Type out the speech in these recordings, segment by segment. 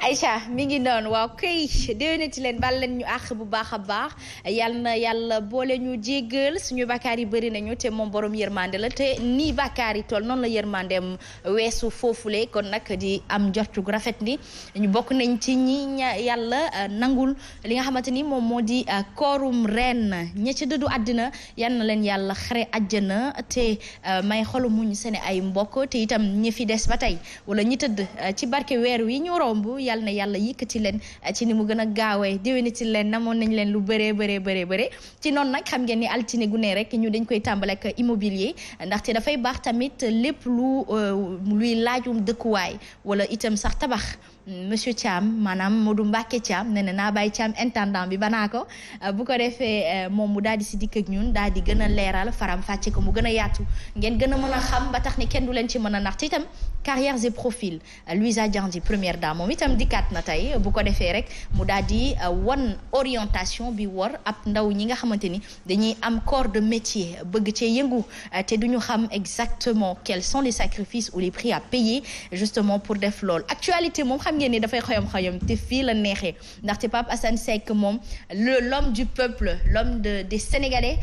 Aïcha mi ngi noonu waaw kay déwénati leen bal leen ñu àq bu baax a baax yal na yàlla boole ñu jéggal suñu bakkaar yi bëri nañu te moom borom yërmande la te nii bakkaar yi toll noonu la yërmandeem weesu foofule kon nag di am njortu gu rafet ni ñu bokk nañ ci ñi yàlla nangul li nga xamante ni moom moo di koorum ren ña ca dëddu àddina yal na leen yàlla xare àjjana te may xolu muñ seen ay mbokk te itam ñi fi des ba tey wala ñi tëdd ci barke weer wi ñu romb yàlla na yàlla yëkkati leen ci ni mu gën a gaawee déwéniti leen namoon nañ leen lu bëree ci noonu nag xam ngeen ni altine gu ne rek ñu dañ koy tàmbale ak immobilier ndaxte dafay baax tamit lépp luy laajum dëkkuwaay wala itam sax tabax monsieur Thiam maanaam Modou Mbacké Thiam nee na naa bàyyi Thiam intendant bi banaa ko bu ko defee moom mu daal di si dikk ak ñun daal di gën a leeral faram fàcce ko mu gën a yaatu ngeen gën a mën a xam ba tax ni kenn du leen ci mën a nax te itam carrières et profils Louisa Diandi première dame moom itam dikkaat na tey bu ko defee rek mu daal di wan orientation bi war ab ndaw ñi nga xamante ni dañuy am corps de métier bëgg cee yëngu te duñu xam exactement quels sont les sacrifices ou les prix à payer justement pour def lool actualité moom xam ngeen ni dafay xoyom te fii la neexee ndaxte Pape Assane Seck moom l'homme du peuple l'homme des Sénégalais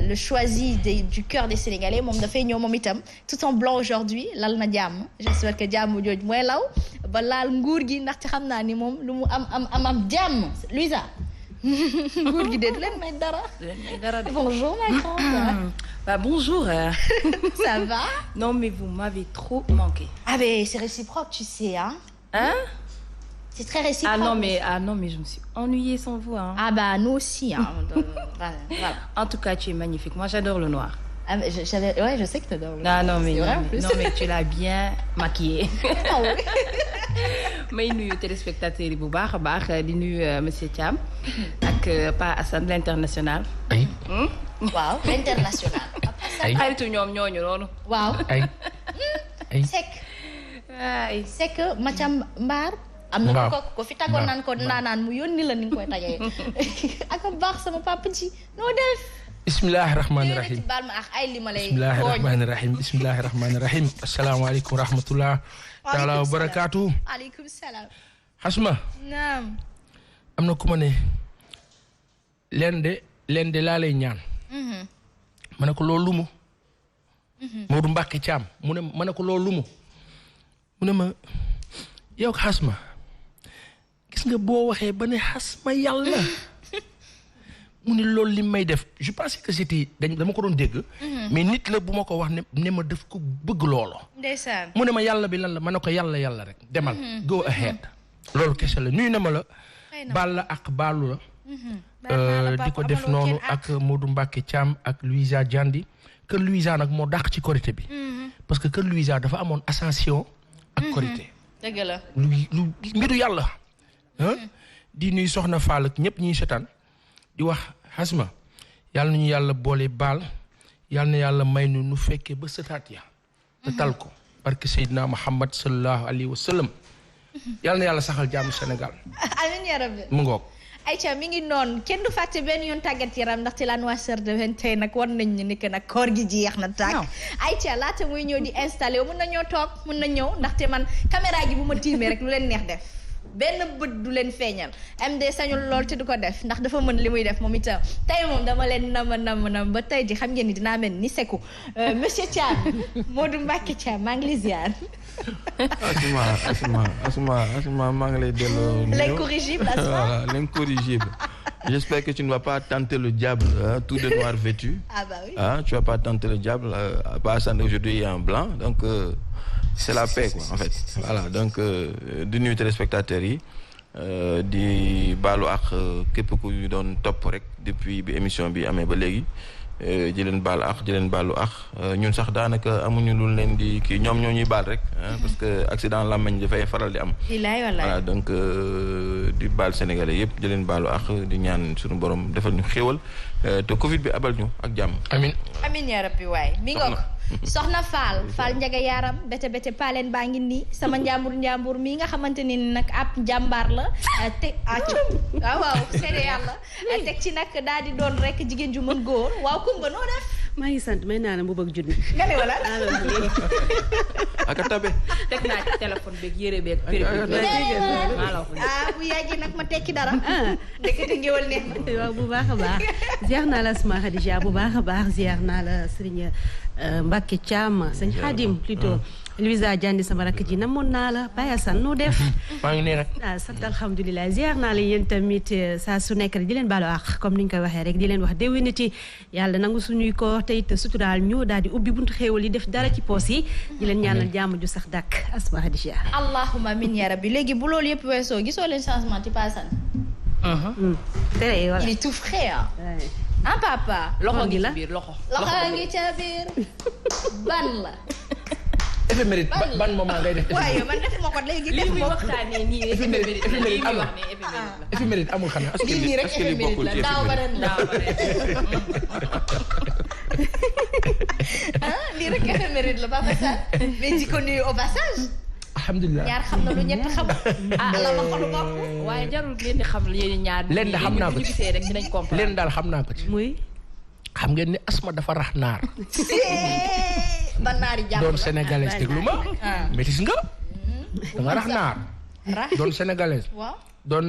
le choisi du cœur des Sénégalais moom dafay ñëw moom itam tout en blanc aujourd'hui lal na jàmm j'espère que jàmm jooju mooy law ba laal nguur gi ndaxte xam naa ni moom lu mu am jàmm Louisa nguur gi de du leen may dara. Bonjour ma grande. Bonjour. Ça va? Non mais vous m'avez trop manqué. Ah ben c'est réciproque tu sais hein. C'est très réciproque. Ah non mais je me suis ennuyée sans vous hein. Ah bah nous aussi hein. Voilà. En tout cas tu es magnifique. Moi j'adore le noir. Ah mais je sais que t'adores le noir. Non mais tu l'as bien maquillé. Ah oui. may nuyu téléspectateurs yi bu baax a baax di nuyu monsieur Thiam ak Pa Assane l'international. ay. waaw l'international. ay xaritu ñoom ñooñu noonu. waaw. ay. Seck Mathiam Mbaar. am na ko fi tagoon naan ko naanaan mu yónni la ni nga koy tajee. ak baax sama papa ji noo def. bismillahi rahmaani rahim baal ma ak ay li ma lay. bismillahi rahmaani rahim asalaamaaleykum rahmatullah taala wa barakaatu. aleykum salaam. Hasma. naam. am na ku ma ne leen de laa lay ñaan. ma ne ko loolu lumu. Modou Mbacké Thiam mu ne ma ne ko loolu lumu. mu ne ma yow Hasma gis nga boo waxee ba ne Hasma yàlla. mu ne loolu li may def je pensais que c'était dama ko doon dégg. mais nit la bu ma ko wax ne ma def ko bëgg loolo. ndeysaan. mu ne ma yàlla bi lan la ma ne ko yàlla rek demal. go ahead. loolu kese la nuyu na ma la. baal la ak baalu la. di ko def noonu ak Modou Mbacké Thiam ak Louisa Diandi. kër Louisa nag moo dàq ci korité bi. parce que kër Louisa dafa amoon ascension. ak korité. dëgg la. lu mbiru yàlla. di nuyu Soxna Fall ak ñëpp ñuy setaan di wax Hasma yàlla nañu yàlla boole baal yàlla na yàlla may nu fekkee ba sëtaat ya te tal ko barke Seydina Muhammad sallallahu alayhi wa sallam yàlla na yàlla saxal jàmm Sénégal. amiin yaa rabbi. mu ngoog. Aïcha mi ngi noonu kenn du fàtte benn yoon tàggat yaram ndaxte la noisseur de tey nag war nañ ni que nag koor gi jeex na tàkk. Aïcha laata muy ñëw di installé wu mun na ñoo toog mun na ñëw ndaxte man caméra gi bu ma tiimee rek lu leen neex def. benn bët du leen feeñal MD sañul lool te du ko def ndax dafa mën li muy def moom itam tey moom dama leen nam ba tey ji xam ngeen ni dinaa mel ni Seku monsieur Thiam Modou Mbacké Thiam maa ngi lay ziar. Asma maa ngi lay delloo. L'incorrigible Asma. Voilà, l'incorrigible. J'espère que tu ne vas pas tenter le diable tout de noir vêtu. Ah bah oui. Tu vas pas tenter le diable pas Assane aujourd'hui en blanc donc. C'est la paix quoi en fait voilà donc di nuyu téléspectateurs yi di baalu ak képp ku ñu doon topp rek depuis bi émission bi amee ba léegi di leen baal ak di leen baalu ak ñun sax daanaka amuñu lu leen di kii ñoom ñoo ñuy baal rek parce que accident làmmiñ dafay faral di am. Voilà donc di baal sénégalais yëpp di leen baalu ak di ñaan suñu borom defal ñu xéewal te Covid bi abal ñu ak jàmm. amiin yaa rabbi waay mi ngoog. soxna Fall njaga yaaram bete paaleen baa ngi nii sama njàmbur mii nga xamante ni nag ab njàmbaar la te waaw seede yàlla teg ci nag daal di doon rek jigéen ju mën góor waaw kumba noo def maa ngi sant may naa ne bu bëgg junni. nga ne wala. ak a tabe. teg naa ci téléphone beeg yére beeg. bu yàggee nag ma tekki dara. ndekete ngéwal neex na. waaw bu baax a baax ziar naa la Asma Khadija bu baax a baax ziar naa la Serigne Mbacke Thiam sëñ Khadim plutôt. Louisa Diandi sama rakk ji namoon naa la Baye Assane noo def. maa ngi nee rek. sant alhamdulilah ziar naa la yéen tamit saa su nekk rek di leen baalu àq comme ni ñu koy waxee rek di leen wax déwéniti yàlla nangu suñuy ko te it suturaal ñu daal di ubbi buntu xéewal yi def dara ci poos yi. di leen ñaanal jàmm ju sax dàkk Asma Khadija. allahumma amiin ya rabbi léegi bu loolu yëpp weesoo gisoo leen changement ci Baye Assane. tere voilà. il est tout frais ah. ah papa. loxo ngi ci biir loxo. loxo ngi ca biir ban la. éphéméride ban moment ngay def. waaye man defuma ko léegi li def muy ma ko. waxtaanee nii éphéméride amul éphéméride amul xanaa. lii nii rek éphéméride la daaw ba ren la. lii rek éphéméride la Papa Sane. mais di ko nuyu au passage. alhamdulilah ñaar xam na lu ñett xam. la ma ko lu bopp. waaye jarul ngeen di xam yéen ñaar. leen da xam naa ko ñu gisee rek dinañ comprendre. leen daal xam naa ko ci. muy. xam ngeen ni Asma dafa rax naar. ba naari jàpp doon sénégalaise déglu ma. métis nga. da nga rax naar. doon sénégalaise. waaw. doon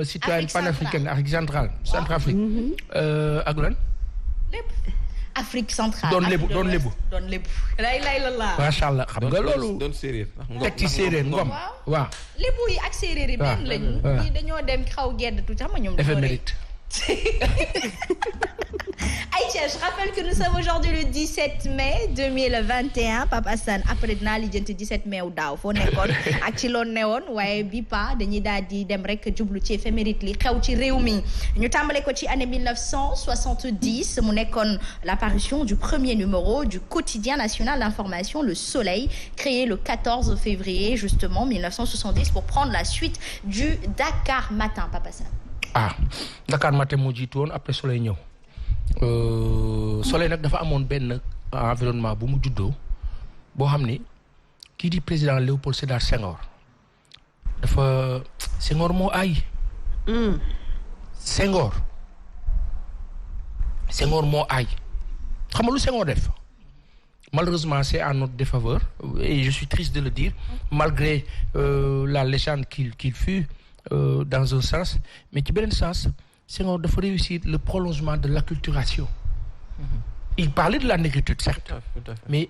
citoyenne panafricaine Afrique centrale. Centrafrique. ak lan. lépp. Afrique centrale. doon lébu doon lébu. doon lébu. lay la laa. macha allah xam nga loolu. doon séeréer. teg ci séeréer ngom. waaw. lébu yi ak séeréer yi benn lañu. ñii dañoo dem xaw gedd tuuti xam nga ñoom. effet mérite. Aïcha, je rappelle que nous sommes aujourd'hui le 17 mai 2021 Papa Assane après dinaa lijjanti 17 mai wu daaw foo nekkoon ak ci loon newoon waaye bi pa dañuy daal di dem rek jublu ci éphéméride li xew ci réew mi ñu tàmbale ko ci année 1970 mu nekkoon l'apparition du premier numéro du quotidien national d'information Le Soleil créé le 14 février justement 1970 pour prendre la suite du Dakar Matin Papa Assane. Dakar Matin moo jiitu woon après Soleil ñëw. Soleil nag dafa amoon benn environnement bu mu juddoo boo xam ni kii di président Léopold Sédar Senghor dafa Senghor moo aay. Senghor moo aay xam nga lu Senghor def malheureusement c'est en notre défaveur et je suis triste de le dire malgré la légende qu'il fut dans un sens mais ci beneen sens. Senghor dafa réussir le prolongement de l'acculturation. Il parlait de la négritude, certes. Tout à fait. Mais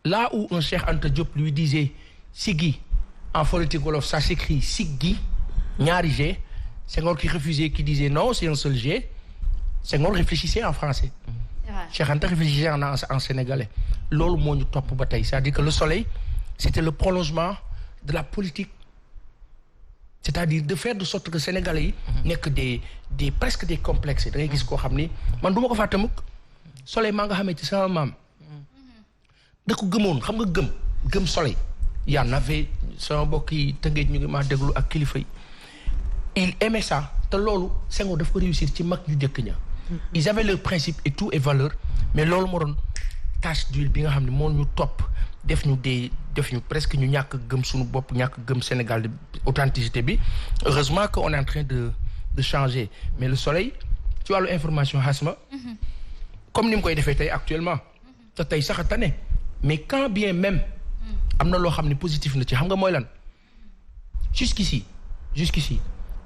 là où un Cheikh Anta Diop lui disait Siggi, en phonétique wolof, ça s'écrit Siggi, ñaari G. Senghor qui refusait, qui disait non, c'est un seul G. Senghor réfléchissait en français. Cheikh Anta réfléchissait en sénégalais. Loolu moo ñu topp ba tey, c'est-à-dire que le soleil, c'était le prolongement de la politique. C'est-à-dire de faire de sorte que Sénégalais yi nekk des presque des complexes da ngay gis koo xam ni man du ma ko fàtte mukk Soleil maa nga xamee ci sama maam da ko gëmoon xam nga gëm Soleil yaa n'avait sama mbokk yi tëngeej ñu ngi maa déglu ak kilifa yi il aimait ça te loolu Senghor daf ko réussir ci mag ñu jëkk ña ils avaient leurs principes et tout et valeurs mais loolu moo doon tache d'huile bi nga xam ne moo ñu topp def ñu presque ñu ñàkk gëm suñu bopp ñàkk gëm Sénégal authenticité bi heureusement que on est en train de changer mais le soleil ci wàllu information Asma comme ni mu koy defee tey actuellement te tey sax a tane mais quand bien même am na loo xam ne positif na ci xam nga mooy lan jusqu'ici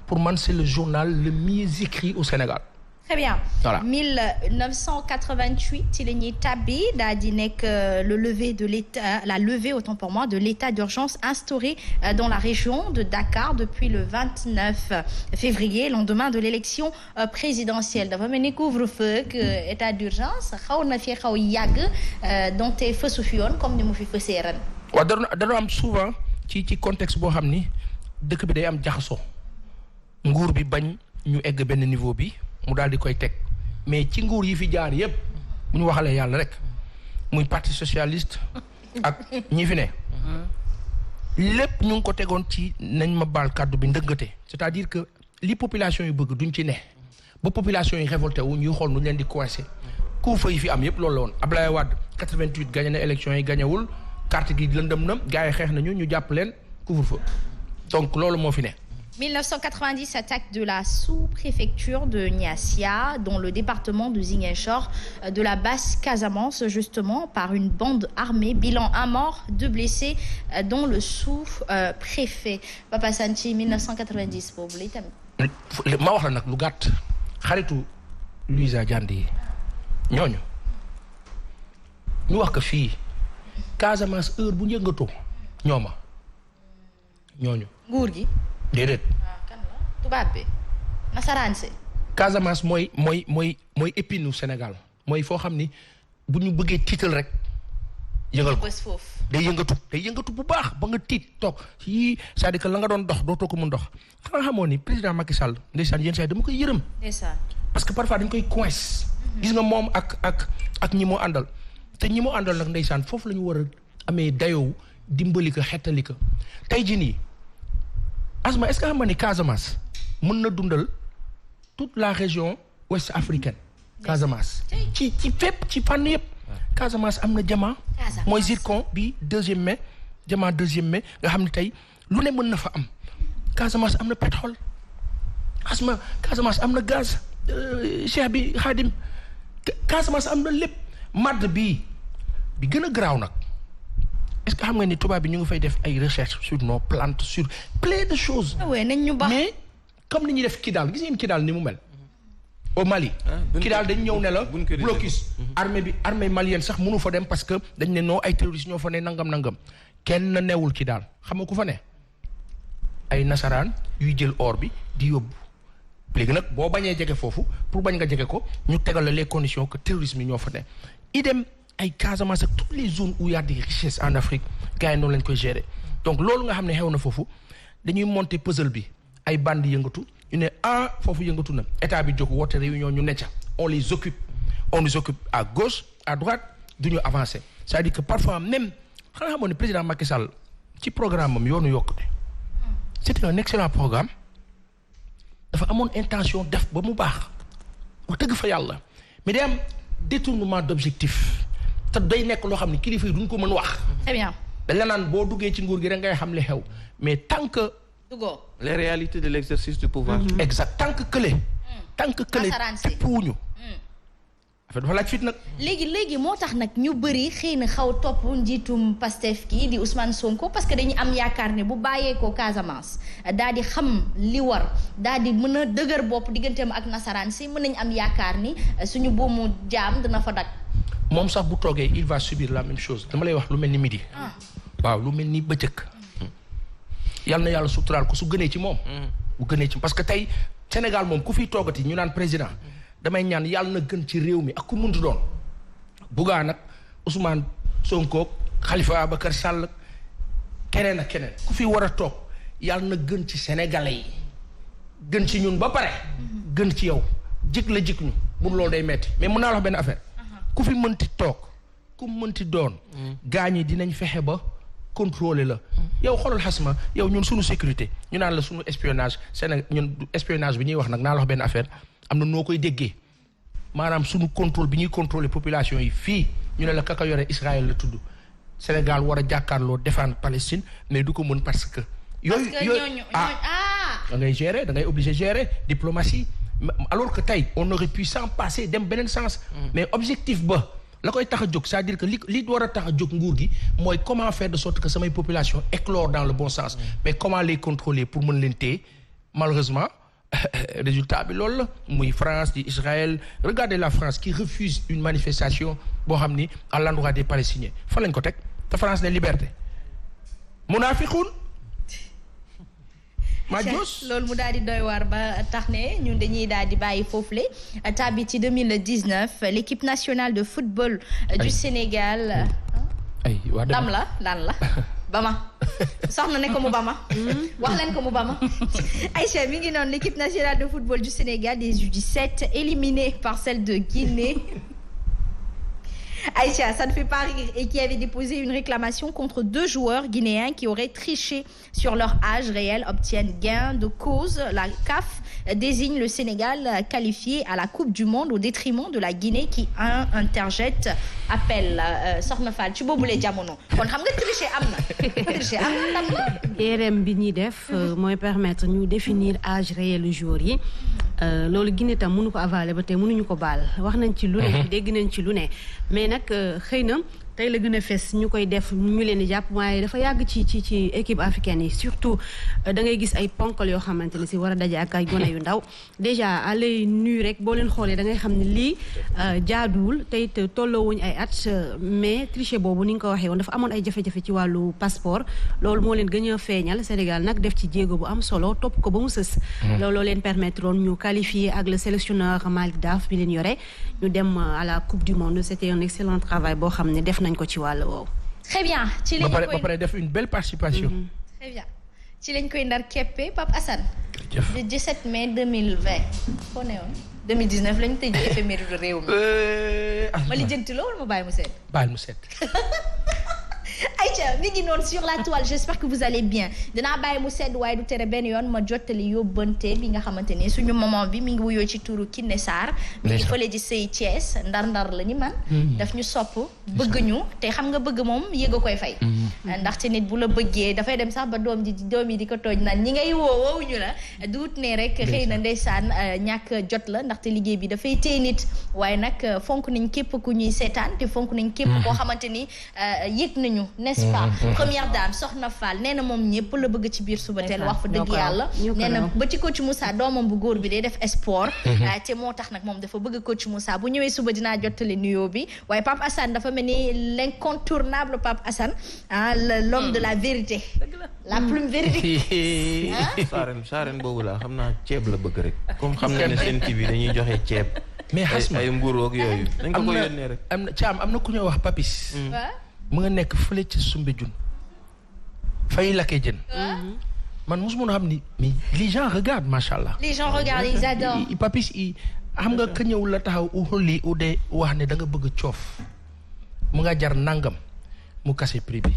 pour man c'est le journal le mieux écrit au Sénégal. Très bien. Voilà. 1988 ci la ñuy tàbbi daal di nekk la levée autant pour moi de l'état d'urgence instauré dans la région de Dakar depuis le 29 février lendemain de l'élection présidentielle dafa mel ni couvre-feu ak état d'urgence xaw na fi xaw yàgg donte fësu fi yoon comme ni mu fi fësee ren. waaw dana am souvent ci contexte boo xam ni dëkk bi day am jaxasoo nguur bi bañ ñu egg benn niveau bi. mu daal di koy teg mais ci nguur yi fi jaar yépp bu ñu waxalee yàlla rek muy parti socialiste ak ñi fi ne lépp ñu ngi ko tegoon ci nañ ma baal kàddu bi ndëngate c'est-à-dire que li population yi bëgg duñ ci ne ba population yi révolté wu ñuy xool nu leen di coincé couvre-feu yi fi am yépp loolu la woon Ablaye Wade 88 gagné na élection yi gañewul carte gi lëndëm na gars yi xeex nañu ñu jàpp leen couvre-feu donc loolu moo fi ne 1990, attaque de la sous-préfecture de Niassia, dans le département de Ziguinchor, de la Basse-Casamance, justement, par une bande armée. Bilan 1 mort, 2 blessés, dont le sous-préfet. Papa Sanchi, 1990 boobu lay tamit. ma wax la nag lu gàtt xaritu Louisa Diandi ñooñu ñu wax ko fii Casamance heure bu njëngatoo ñooma ñooñu. nguur gi. déedéet. kan la tubaab bi nasaraan si. Casamance mooy épinu Sénégal mooy foo xam ni bu ñu bëggee tiital rek yëngal ko bés foofu. day yëngatu bu baax ba nga tiit toog yii c'est-à-dire que la nga doon dox dootoo ko mun dox xanaa xamoon ni président Macky Sall ndeysaan yenn saa yi dama koy yërëm. ndeysaan. parce que parfois dañ koy coince. gis nga moom ak ñi moo àndal te ñi moo àndal nag ndeysaan foofu la ñu war a amee dayoo dimbali ko xettali ko tey jii nii Asma est-ce que xam nga ni Casamance mën na dundal toute la région ouest africaine. Casamance ci fépp ci fànn yëpp. Casamance am na diamant. mooy zircon bi 2e mai diamant 2e mai nga xam ne tey lu ne mën na fa am. Casamance am na pétrole Asma Casamance am na gaz cheikh bi Khadim Casamance am na lépp madd bi gën a garaaw nag est-ce que xam nga ni tubaab bi ñu ngi fay def ay recherches sur nos plantes sur plein de choses. nañ ñu baax mais comme ni ñuy def Kidal gis ngeen Kidal ni mu mel. au Mali. Kidal dañ ñëw ne la blocus. armée malienne sax mënu fa dem parce que dañ ne non ay terroristes ñoo fa ne nangam kenn newul Kidal xam nga ku fa ne ay nasaraan yuy jël or bi di yóbbu léegi nag boo bañee jege foofu pour bañ nga jege ko ñu tegal la les conditions que terrorisme yi ñoo fa ne. idem ay Casamance ak toutes les zones où il y a des richesses en Afrique gars yi noonu lañ koy gérer donc loolu nga xam ne xew na foofu dañuy monter puzzle bi ay bandi yëngatu. ñu ne foofu yëngatu na état bi jóg woote réunion ñu ne ca on les occupe à gauche à droite du ñu avancer c'est-à-dire que parfois même xanaa xamoon ne président Macky Sall ci programme am yoonu yokkute c'était un excellent programme dafa amoon intention def ba mu baax wax dëgg fa yàlla mais day am détournement d'objectif te day nekk loo xam ne kilifa yi duñ ko mën wax. très bien. dañ la naan boo duggee ci nguur gi rek ngay xam li xew mais tant que. les réalités de l'exercice du pouvoir. exact tant que kële. teppuwuñu. affaire dafa laaj fit nag. léegi moo tax nag ñu bëri xëy na xaw topp njiitum Pastef kii di Ousmane Sonko parce que dañu am yaakaar ne bu bàyyeekoo Casamance daal di xam li war daal di mën a dëgër bopp digganteem ak nasaraan si mën nañu am yaakaar ni suñu boomu jaam dina fa dag. moom sax bu toogee il va subir la même chose dama lay wax lu mel ni midi. waaw lu mel ni bëccëg. yàlla na yàlla suturaal ko su gënee ci moom. bu gënee ci parce que tey Sénégal moom ku fiy toogati ñu naan président damay ñaan yàlla na gën ci réew mi ak ku muntu doon. Bouga nag Ousmane Sonko Khalifa Ababacar Sall keneen ak keneen ku fi war a toog yàlla na gën ci sénégalais yi gën ci ñun ba pare. gën ci yow jik la jik ñu mun loolu day metti mais mun naa la wax benn affaire. ku fi mënti toog ku mënti doon. gaañ yi dinañ fexe ba. contrôler la yow xoolal xasma yow ñun suñu sécurité ñu naan la suñu espionnage Sénégal ñun espionnage bi ñuy wax nag naa la wax benn affaire am na noo koy déggee maanaam suñu contrôle bi ñuy contrôler population yi fii ñu ne la kaka yore Israël la tudd Sénégal war a jàkkaarloo défendre Palestine mais du ko mën parce que yooyu da ngay gérer da ngay obligé gérer diplomatie alors que tey on aurait pu s'en passer dem beneen sens mais objectif ba la koy tax a jóg c'est-à-dire que li war a tax a jóg nguur gi mooy comment faire de sorte que samay population éclore dans le bon sens mais comment les contrôler pour mën leen téye malheureusement résultat bi loolu la muy France di Israël regardez la France qui refuse une manifestation boo xam ni à l'endroit des Palestiniens fan lañ ko teg te France ne liberté munaafiqun loolu mu daal di doy waar ba tax ne ñun dañuy daal di bàyyi foofule tàbbi ci 2019 l'équipe nationale de football du Sénégal dam la lan la bama soxna ne ko mu bama wax leen ko mu bama Aïcha mi ngi noonu l'équipe nationale de football du Sénégal des U17 éliminée par celle de Guinée. Aïcha, ça ne fait pas rire, et qui avait déposé une réclamation contre 2 joueurs guinéens qui auraient triché sur leur âge réel, obtiennent gain de cause. La CAF désigne le Sénégal qualifié à la Coupe du Monde au détriment de la Guinée qui interjette appel Soxna Fall ci boobule jamono kon xam nga tricher am na IRM bi ñuy def mooy permettre ñu définir âge réel joueur yi loolu Guinée tam mënu ko avaler ba tey mënuñu ko baal wax nañ ci lu ne dégg nañ ci lu ne mais nag xëy na tey la gën a fes ñu koy def ñu leen di jàpp waaye dafa yàgg ci équipe africaine yi surtout da ngay gis ay ponkal yoo xamante ne si war a daje ak ay gone yu ndaw déjà à l'œil nu rek boo leen xoolee da ngay xam ne lii jaaduwul te it tolloowuñ ay at mais tricher boobu ni nga ko waxee woon dafa amoon ay jafe-jafe ci wàllu passeport loolu moo leen gën a feeñal Sénégal nag def ci jéego bu am solo topp ko ba mu sës looloo leen permettre woon ñu qualifier ak le sélectionneur Malick Daf bi leen yore ñu dem à la Coupe du Monde c'était un excellent travail boo xam ne def nañ ko ci wàll woowu. Très bien ci lañ koy ba pare def une belle participation. Très bien ci lañ koy ndar keppe Pape Assane. le 17 mai 2020 foo ne woon 2019 lañ tëj éphéméride réew mi. ma lijjanti la wala ma bàyyi mu seet. bàyyi mu seet. Aïcha mi ngi noonu sur la toile j'espère que vous allez bien dinaa bàyyi mu sedd waaye du tere benn yoon ma jottali yóbbante bi nga xamante ne suñu maman bi mi ngi wuyoo ci turu Kiné Sarr mi ngi fële ji sëy Thiès ndar-ndar la ni man daf ñu sopp bëgg ñu te xam nga bëgg moom yëg a koy fay ndaxte nit bu la bëggee dafay dem sax ba doom yi di ko tooj naan ñi ngay woowuñu la duut ne rek xëy na ndeysaan ñàkk jot la ndaxte liggéey bi dafay téye nit waaye nag fonk nañ képp ku ñuy seetaan te fonk nañ képp koo xamante ni yëg nañu n'est-ce pas première dame Soxna Fall nee na moom ñëpp la bëgg ci biir Subatel wax fa dëgg yàlla nee na ba ci coach Moussa doomam bu góor bi day def sport te moo tax nag moom dafa bëgg coach Moussa bu ñëwee suba dinaa jottali nuyoo bi waaye Pape Assane dafa mel ni l'incontournable Pape Assane l'homme de la vérité la plume véridique saaren boobu laa xam naa ceeb la bëgg rek comme xam na ne seen TV dañuy joxe ceeb mais xasma ay mburoog yooyu dañ ko koy yónnee rek am na ku ñuy wax Papis mu nga nekk fële ca Soumbédioune fay lakkee jën man mosuma xam ni mais les gens regardent macha allah. les gens regardent ils adorent. Papis xam nga ka ñëw la taxaw uxuli ude wax ne da nga bëgg coof mu nga jar nangam mu kase prix bi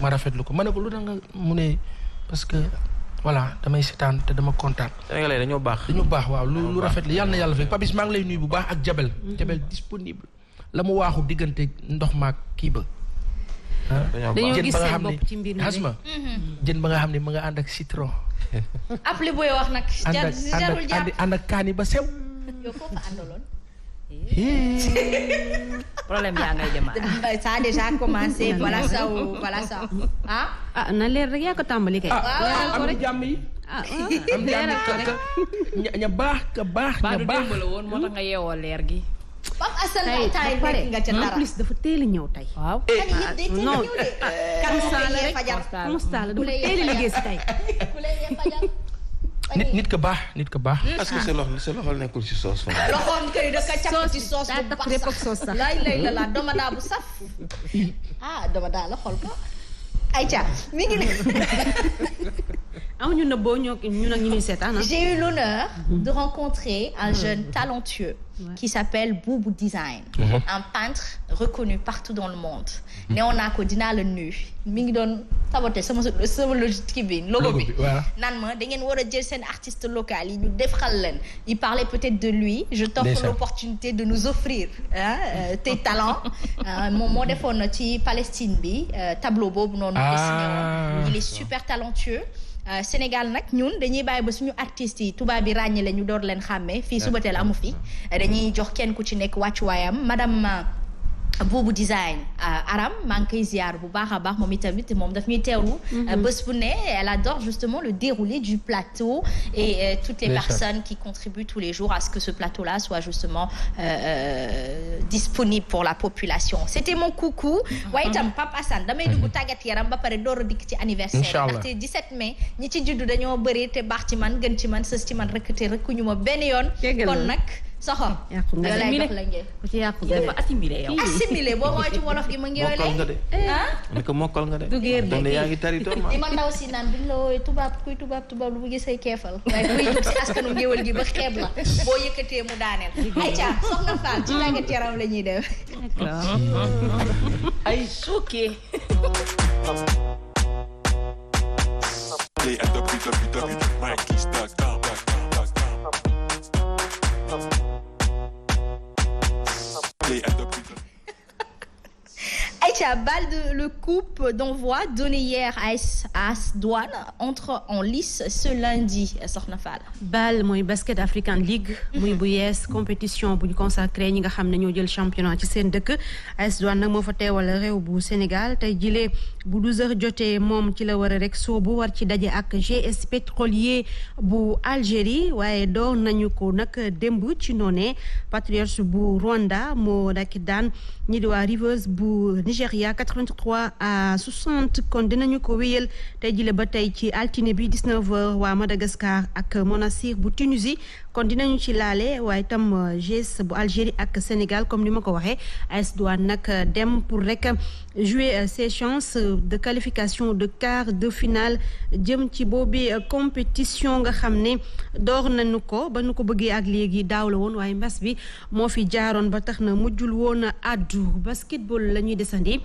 ma rafetlu ko ma ne ko lu da nga mu ne parce que voilà damay seetaan te dama kontaan. Sénégalais dañoo baax. waaw lu rafet la yàlla na yàlla fekk Papis maa ngi lay nuyu bu baax ak Jabel. Jabel disponible. la mu waaxu diggante ndox maag kii ba. dañoo gis seen bopp ci mbir mi xasma jën ba nga xam ne ma nga ànd ak citron. ab li booy wax nag. jarul jàpp ànd ak kaani ba sew. yow foofu àndaloon. problème yaa ngay démarrer. ça a déjà commencé voilà ça na leer rek yaa ko tàmbali kay. am na jàmm yi. am jàmm ña baax ka baax. ña baax la woon moo tax nga yeewoo leer gi. Pape Assane tay nekk nga ca dara. en plus dafa teel a ñëw tey. waaw non. constat la rek constat la dafa teel a liggéey si tey. nit ka baax nit ka baax. est-ce que sa loxo nekkul ci soos fa. loxoom kay da ka càpp ci soos bu baax sax lay la domadaa bu saf. domadaa la xool ko. Aïcha mi ngi ne. amuñu nëbboo ñun ak ñu ñuy seetaan. J'ai eu l'honneur de rencontrer un jeune talentueux qui s'appelle Boubou Design. Un peintre reconnu partout dans le monde. ne woon naa ko dinaa la nuyu mi ngi doon saboté sama logique bi logo bi naan ma da ngeen war a jël seen artiste local yi ñu defal leen il parlait peut-être de lui je t'offre l'opportunité de nous offrir tes talents moom moo defoon ci Palestine bi tableau boobu noonu dessiné woon il est super talentueux Sénégal nag ñun dañuy bàyyi ba suñu artistes yi tubaab bi ràññale ñu door leen xàmmee fii Subatel amu fi dañuy jox kenn ku ci nekk wàccuwaayam madame Boubou Design Aram maa ngi koy ziar bu baax a baax moom itamit moom daf ñuy teewlu bés bu ne elle adore justement le déroulé du plateau et toutes les personnes qui contribuent tous les jours à ce que ce plateau-là soit justement disponible pour la population c'était mon coucou waaye itam Pape Assane damay dugg tàggat yaram ba pare door a dikk ci anniversaire ndaxte 17 mai ñi ci juddu dañoo bëri te baax ci man gën ci man sës ci man rek te rekuñu ma benn yoon kon nag soxor yow lay jox la ngeen ku ci yàqu dafa assimilé yow. assimilé boo mooy ci wolof gi ma ngi mokkal nga de. ne ko mokkal nga de. du géer de yaa ngi territoire di ma ndaw si naan duñ la woowee tubaab lu mu gisee keefal waaye kuy jug si askanu ngéwël gi ba xeeb la boo yëkkatee mu daaneel. Aïcha Soxna Fall ci tàggat yaram la ñuy def. ay suukee. Play at www.mikeys.com. Aïcha, balle de le coupe d'envoi donné hier à AS Douane entre en lice ce lundi Soxna Fall. BAL mooy Basket African League. muy bu yees compétition bu ñu consacré ñi nga xam ne ñoo jël championnat ci seen dëkk. AS Douane nag moo fa teewal réew bu Sénégal tey jile bu 12h jotee moom ci la war a rek soobu war ci daje ak GS Pétrolier bu Algérie waaye door nañu ko nag démb ci noonee Patriots bu Rwanda moo dak daan ñi di waa Rivers bu Nigéria 83-60 kon dinañu ko wéyal tey jile ba tey ci altine bi 19h waa Madagascar ak Monastir bu Tunisie kon dinañu ci laale waaye tam GS bu Algérie ak Sénégal comme ni ma ko waxee AS Douane nag dem pour rek jouer ses chances de qualification de quart de finale jëm ci boobi compétition nga xam ne door nañu ko ba nu ko bëggee ak léegi daaw la woon waaye mbas bi moo fi jaaroon ba tax na mujjul woon addu basketball la ñuy desandi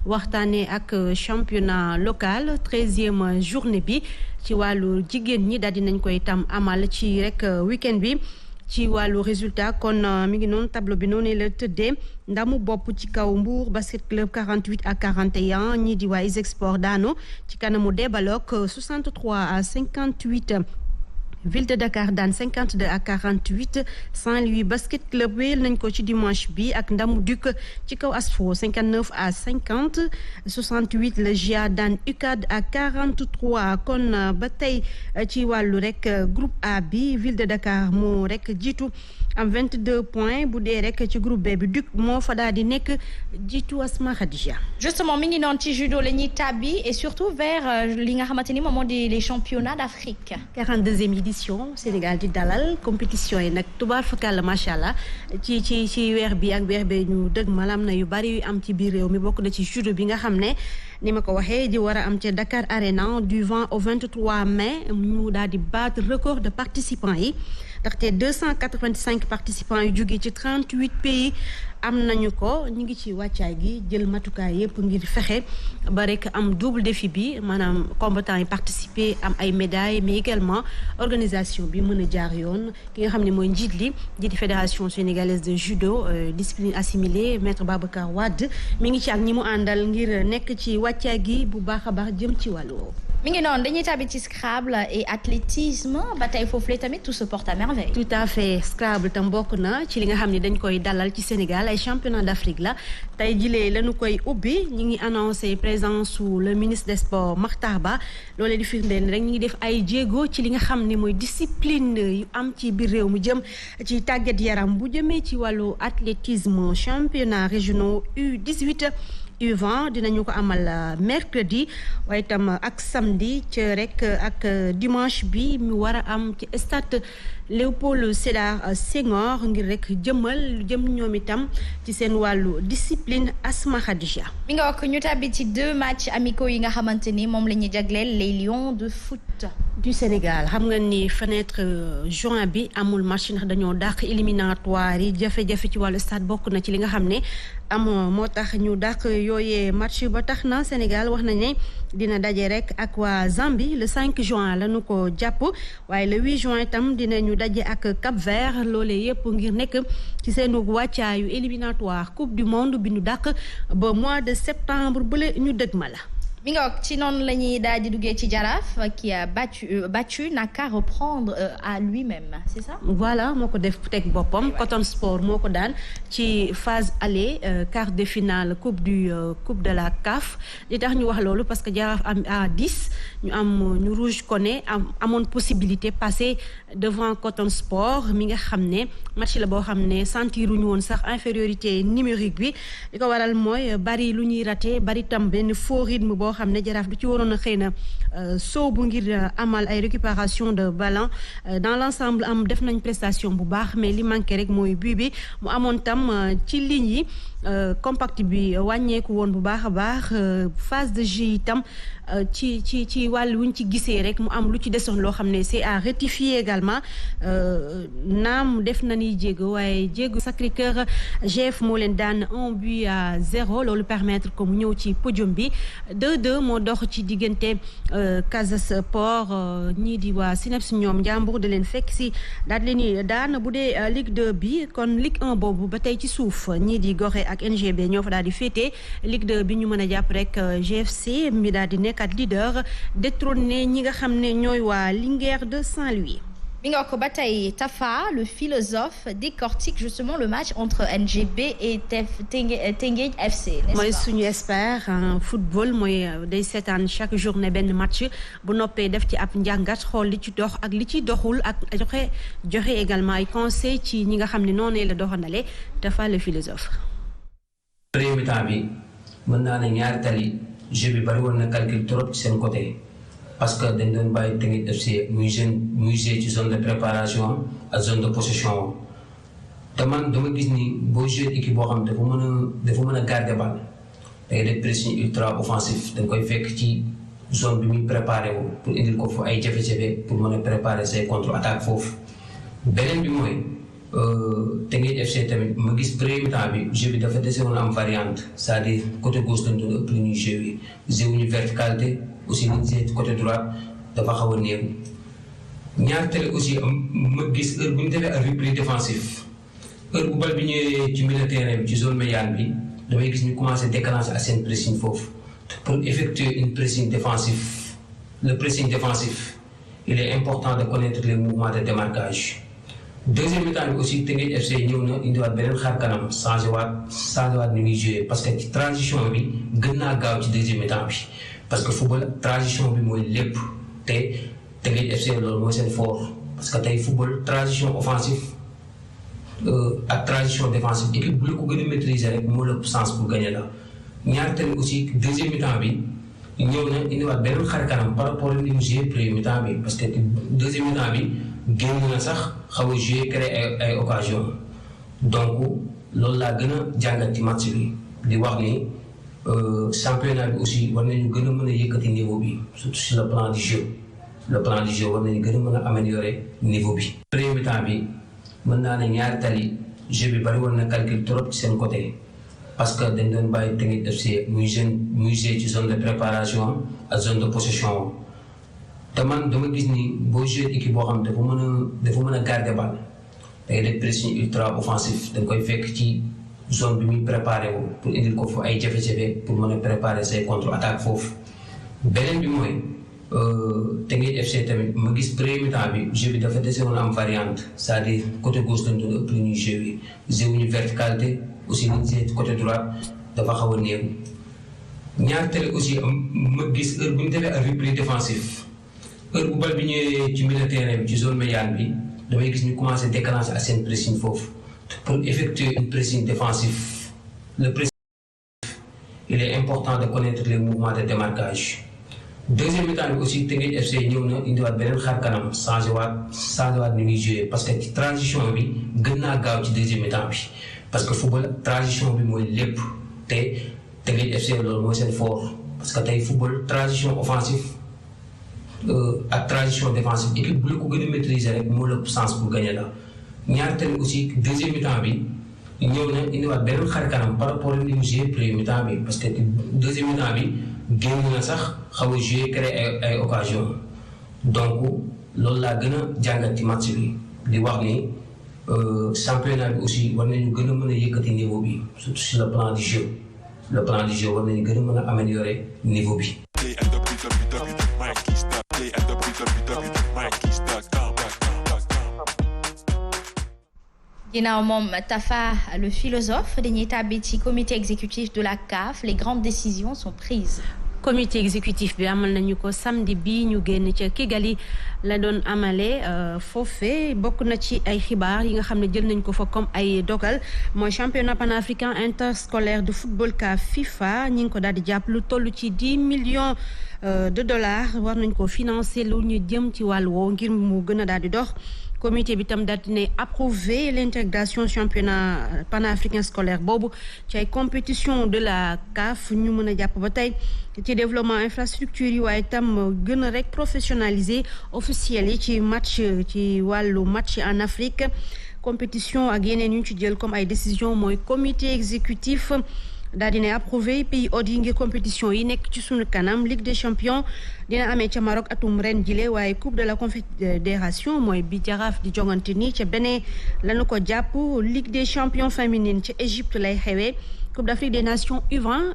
waxtaanee ak championnat local 13e journée bi ci wàllu jigéen ñi daal dinañ koy tam amal ci rek week-end bi ci wàllu résultat kon mi ngi noonu tableau bi noonu la tëddee ndamu bopp ci kaw Mbour basket club 48-41 ñii di waa Isexport daanu ci kanamu Débalok 63-58. Ville de Dakar daan 52-48 Saint-Louis basket club wéyal nañ ko ci dimanche bi ak ndamu Duc ci kaw Asfo 59-50 68 le GIA daan UCAD à 43 kon ba tey ci wàllu rek groupe A bi Ville de Dakar moo rek jiitu am 22 points bu dee rek ci groupe B bi Duc moo fa daal di nekk jiitu Asma Khadija. Justement mi ngi noonu ci judo la ñuy tàbbi et surtout vers li nga xamante ni moom moo di les championnats d'Afrique. 42e édition Sénégal di dalal compétition yi nag tubaar fakal macha allah ci weer bi ak weer bee ñu dëgg malam na yu bari yu am ci biir réew mi bokk na ci judo bi nga xam ne ni ma ko waxee di war a am ca Dakar Arena du 20 au 23 mai ñu daal di battre record de participants yi ndaxte 285 participants yu jógee ci 38 pays am nañu ko ñu ngi ci wàccaay gi jël matukaay yëpp ngir fexe ba rek am double défi bi maanaam combattants yi participer am ay médailles mais également organisation bi mën a jaar yoon ki nga xam ne mooy njiit li di fédération sénégalaise de judo discipline assimilée maître Babacar Wade mi ngi ci ak ñi mu àndal ngir nekk ci wàccaay gi bu baax a baax jëm ci wàllu woowu. mi ngi noonu dañuy tàbbi ci Scrabble et athlétisme ba tey foofu la tamit tout se porte à merveille. tout à fait Scrabble tam bokk na ci li nga xam ne dañ koy dalal ci Sénégal ay championnat d'Afrique la tey jilee lañu koy ubbi ñi ngi annoncé présence su le ministre des sports Makhtar Ba loolee di firndeel rek ñi ngi def ay jéego ci li nga xam ne mooy discipline yu am ci biir réew mu jëm ci tàggat yaram bu jëmee ci wàllu athlétisme championnat régionaux U18 U20 dinañu ko amal mercredi waaye itam ak samedi ci rek ak dimanche bi mu war a am ci stade Léopold Sédar Senghor ngir rek jëmmal lu jëm ñoom itam ci seen wàllu discipline Asma Khadija. mi nga wax ñu tàbbi ci 2 matchs amicaux yi nga xamante ni moom la ñuy jagleel les Lions de foot du Sénégal xam nga ni fenêtre juin bi amul match ndax dañoo dàq éliminatoire yi jafe-jafe ci wàllu stade bokk na ci li nga xam ne moo tax ñu dàq yooyee match ba tax na Sénégal wax nañ ne dina daje rek ak waa Zambie le 5 juin lañu ko jàpp waaye le 8 juin itam dinañu daje ak Cap Vert loolee yëpp ngir nekk ci seenu wàccaayu éliminatoire coupe du monde bi ñu dàq ba mois de septembre bële ñu dëgma la. mi nga wax ci noonu la ñuy daal di duggee ci Jaraaf qui a battu n'a qu'à reprendre à lui-même c'est ça. voilà moo ko def teg boppam Coton Sport moo ko daan ci phase aller quart de finale coupe de la CAF li tax ñu wax loolu parce que Jaraaf am à 10 ñu Rouge Koné amoon possibilité passer devant Coton Sport mi nga xam ne match la boo xam ne sentiruñu woon sax infériorité numérique bi li ko waral mooy bari lu ñuy raté bari tam benn faux rythme boo xam ne Jaraaf du ci waroon a xëy na soobu ngir amal ay récupération de ballon dans l'ensemble def nañ prestation bu baax mais li manqué rek mooy but bi mu amoon tam ci ligne yi compact bi wàññeeku woon bu baax a baax phase de jeu itam ci wàll wuñ ci gisee rek mu am lu ci desoon loo xam ne c'est à rectifier également naam def na ni jéego waaye jéego Sacré-Cœur GF moo leen daan 1-0 loolu permettre ko mu ñëw ci podium bi 2-2 moo dox ci diggante Casa Sport ñii di waa Cneps ñoom Njàmbur di leen fekk si daal di leen di daan bu dee Ligue 2 bi kon Ligue 1 boobu ba tey ci suuf ñii di Gorée ak NGB ñoo fa daal di féete Ligue 2 bi ñu mën a jàpp rek GFC mi daal di nekkat leader détrôné ñi nga xam ne ñooy waa Linguère de Saint-Louis. mi nga ko ba tey Tafa le philosophe décortique justement le match entre NGB et Teungueth FC. mooy suñu expert en football mooy day seetaan chaque journée benn match bu noppee def ci ab njàngat xool li ci dox ak li ci doxul ak joxe également ay conseils ci ñi nga xam ne noonu la doxandale Tafa le philosophe. premier mi-temps bi mën naa ne ñaari tali jeu bi bari woon na calcul trop ci seen côté. parce que dañ doon bàyyi Teungueth FC muy joué ci zone de préparation ak zone de possession te man dama gis ni boo joué équipe boo xam dafa mën a garder balle day def pressing ultra offensif dañ koy fekk ci zone bi muy préparé wu pour indil ko fa ay jafe-jafe pour mën a préparer say contre-attaque foofu. beneen bi mooy Teungueth FC tamit ma gis premier mi-temps bi jeu bi dafa dese woon am variante c'est-à-dire côté gauche lañ doon ëpp lu ñuy joué ñu verticalité. aussi liñ seet côté droite dafa xaw a néew ñaar télé aussi ma gis heure bu ñu defee ak repli défensif heure bu bal bi ñëwee ci milieu terrain bi ci zone médiane bi damay gis ñu commencé déclencher ak seen pressing foofu pour effectuer une pressing défensif le pressing défensif il est important de connaître les mouvements de démarquage. deuxième mi-temps bi aussi Teungueth FC ñëw na indiwaat beneen xar kanam changé waat ni muy joué parce que ci transition bi gën naa gaaw ci deuxième mi-temps bi. parce que football transition bi mooy lépp te Teungueth FC loolu mooy seen fort parce que tey football transition offensive ak transition défensive équipe bu la ko gën a maîtriser rek moo la sens pour gagner la ñaar tamit aussi deuxième mi-temps bi ñëw na indiwaat beneen xar kanam par rapport ak ni mu joué premier mi-temps bi parce que deuxième mi-temps bi génn na sax xaw a joué créer ay occasion donc loolu laa gën a jàngat ci match bi di wax ni championnat bi aussi war nañu gën a mën a yëkkati niveau bi surtout sur le plan du jeu war nañu gën a mën a améliorer niveau bi. premier mi-temps bi mën naa ne ñaari tali jeu bi bari woon na calcul trop ci seen côté parce que dañ doon bàyyi Teungueth FC muy joué ci zone de préparation ak zone de possession te man dama gis ni boo joué équipe boo xam dafa mën a garder balle day def pressing ultra offensif dañ koy fekk ci. zone bi muy préparé wu pour indil ko fa ay jafe-jafe pour mën a préparer say contre-attaque foofu beneen bi mooy Teungueth FC tamit ma gis premier mi-temps bi jeu bi dafa dese woon am variante c'est-à-dire côté gauche lañ doon ëpp lu ñuy joué ñu verticalité aussi liñ seet côté droite dafa xaw a néew ñaar télé aussi ma gis heure bu ñu defee ak repli défensif heure bu bal bi ñëwee ci milieu terrain bi ci zone médiane bi damay gis ñu commencé déclencher ak seen pressing foofu pour effectuer une pressing défensif le pressing il est important de connaître les mouvements de démarquage. deuxième mi-temps bi aussi Teungueth FC ñëw na indiwaat beneen xar kanam changé waat ni muy joué parce que ci transition bi gën naa gaaw ci deuxième mi-temps bi parce que football transition bi mooy lépp te Teungueth FC loolu mooy seen fort parce que tey football transition offensive ak transition défensive équipe bu la ko gën a maîtriser rek moo la sens pour gagner la ñaar tamit aussi deuxième mi-temps bi ñëw na indiwaat beneen xar kanam par rapport ak ni mu joué premier mi-temps bi parce que deuxième mi-temps bi génn na sax xaw a joué créer ay occasion donc loolu laa gën a jàngat ci match bi di wax ni championnat bi aussi war nañu gën a mën a yëkkati niveau bi surtout sur le plan du jeu war nañu gën a mën a améliorer niveau bi. ginnaaw moom Tafa le philosophe dañuy tàbbi ci comité exécutif de la CAF les grandes décisions sont prises. comité exécutif bi amal nañu ko samedi bi ñu génn ca Kigali la doon amale foofe bokk na ci ay xibaar yi nga xam ne jël nañ ko fa comme ay dogal mooy championnat panafricain interscolaire de football CAF FIFA ñi ngi ko daal di jàpp lu toll ci 10 millions de dollars war nañ ko financer lu ñu jëm ci wàll woowu ngir mu gën a daal di dox. comité bi tam daal di ne approuvé l'intégration championnat panafricain scolaire boobu ci ay compétition de la CAF ñu mën a jàpp ba tey ci développement infrastructure yi waaye tam gën a rek professionnaliser officiels yi ci wàllu match en Afrique compétition ak yeneen yu ñu ci jël comme ay décision mooy comité exécutif daal dina approuvé pays hôte yi ngir compétition yi nekk ci sunu kanam Ligue des champions dina amee ca Maroc atum ren jile waaye coupe de la confédération mooy bi Jaraaf di jongante ni ca Bénin lañu ko jàpp Ligue des champions féminine ca Égypte lay xewee Coupe d'Afrique des Nations U20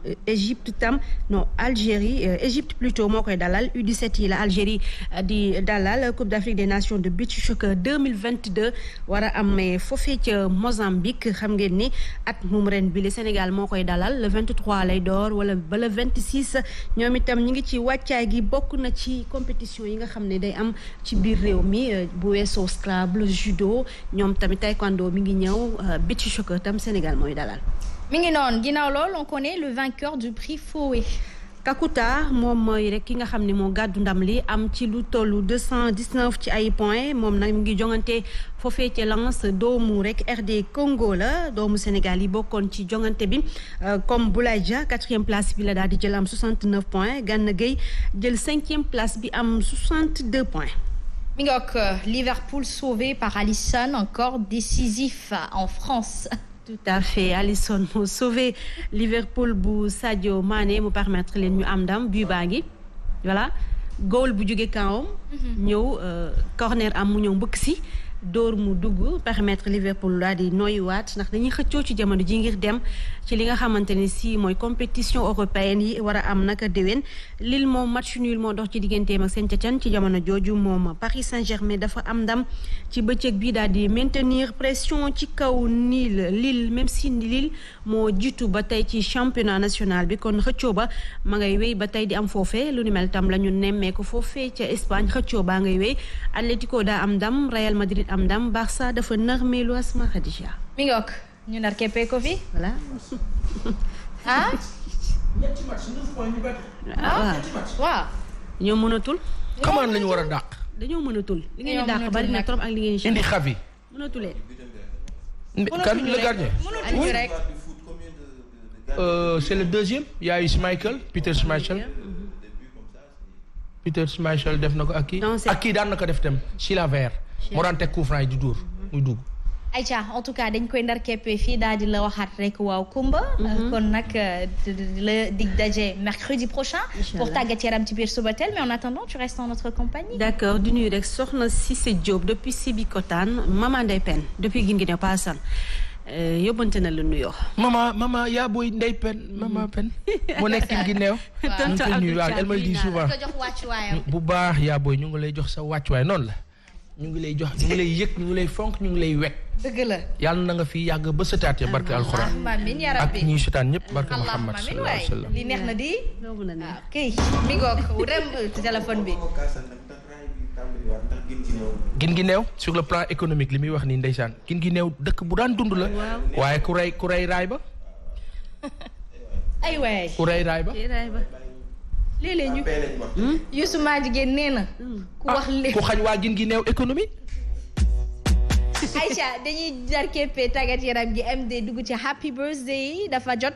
Algérie Égypte plutôt moo koy dalal U17 yi la Algérie di dalal Coupe d'Afrique des Nations de beach soccer 2022 war a amee foofee ca Mozambique xam ngeen ni at mum ren bi le Sénégal moo koy dalal le 23 lay door wala ba le 26 ñoom itam ñi ngi ci wàccaay gi bokk na ci compétition yi nga xam ne day am ci biir réew mi bu weesoo Scrabble judo ñoom tamit taekwondo mi ngi ñëw beach soccer tam Sénégal mooy dalal. mi ngi noonu ginnaaw lool on connaît le vainqueur du prix Fowé. Kakuta moom mooy rek ki nga xam ne moo gàddu ndam li am ci lu tollu 219 ci ay points moom nag mu ngi jongante foofee ca Lens doomu rek RD Congo la doomu Sénégal yi bokkoon ci jongante bi comme Boulaye Dia 4e place bi la daal di jël am 69 points Gana Gueye jël 5e place bi am 62 points. mi ngi ak Liverpool sauvé par Alisson encore décisif en France. Tout à fait Alisson moo sauvé Liverpool bu Sadio Mané mu permettre leen ñu am ndam but baa ngi voilà goal bu jóge kawam ñëw corner am mu ñëw mbëkk si dóor mu dugg permettre Liverpool daal di noyyiwaat ndax dañuy xëccoo ci jamono ji ngir dem ci li nga xamante ne si mooy compétition européenne yi war a am naka déwén Lille moom match nul moo dox ci digganteem ak Saint-Étienne ci jamono jooju moom Paris Saint-Germain dafa am ndam ci bëccëg bi daal di maintenir pression ci kaw Lille même si Lille moo jiitu ba tey ci championnat national bi kon xëccoo ba ma ngay wéy ba tey di am foofee lu ni mel tam la ñu nemmee ko foofee ca Espagne xëccoo baa ngay wéy Atlético daa am ndam Real Madrid am ndam Barça dafa narmeelu Asma Khadija. mi ngi ok ñu nar keppee ko fi. voilà. ah. ñetti match 9 points ñu bett. waaw. dañoo mënatul. xamaan lañu war a dàq. dañoo mënatul. li ngeen di dàq bari na trop ak li ngeen di. indi xavi. mënatulee. kan le gardien. mënatuñu rek. C'est le deuxième. Il y a eu Schmeichel, Peter Schmeichel. Peter Schmeichel def na ko ak kii. ak kii daan na ko def tam Chilavert. moo daan teg coup franc yi di dóor muy dugg. Aïcha en tout cas dañ koy ndar keppee fii daal di la waxaat rek waaw Kumba. kon nag la dig daje mercredi prochain. pour tàggat yaram ci biir Subatel mais en attendant tu restes en notre compagnie. d'accord du nuyu rek soxna Cissé Diop depuis Sébikotane Maman Ndeye Pen depuis Guinguinéo Paasan yóbbante na la nuyoo. mama yaa booy Ndeye Pen mama Pen. mu nekk Guinguinéo. tonton ñu ngi koy nuyu waaw elle me dit souvent. ko jox wàccuwaayam. bu baax yaa booy ñu ngi lay jox sa wàccuwaay noonu la. ñu ngi lay jox ñu ngi lay yëg ñu ngi lay fonk ñu ngi lay wekk. dëgg la. yàlla na nga fi yàgg ba sëtaat ya barke alxuraan. amiin yaa ak rabbi. ñuy sëtaan ñëpp barke Muhammad amiin sallallahu alayhi wa sallam. li neex na di. loolu na ne. kay mi ngoog rem téléphone bi. Guinguinéo sur le plan économique li muy wax nii ndeysaan Guinguinéo dëkk bu daan dund la. waaye ku rey raay ba. ay waay. ku rey raay ba. léeg-léeg ñu. Youssou Madjiguène nee na. ku wax léegi ku xañ waa Guinguinéo économie. Aïcha dañuy jar keppe tàggat yaram gi MD dugg ci happy birthday dafa jot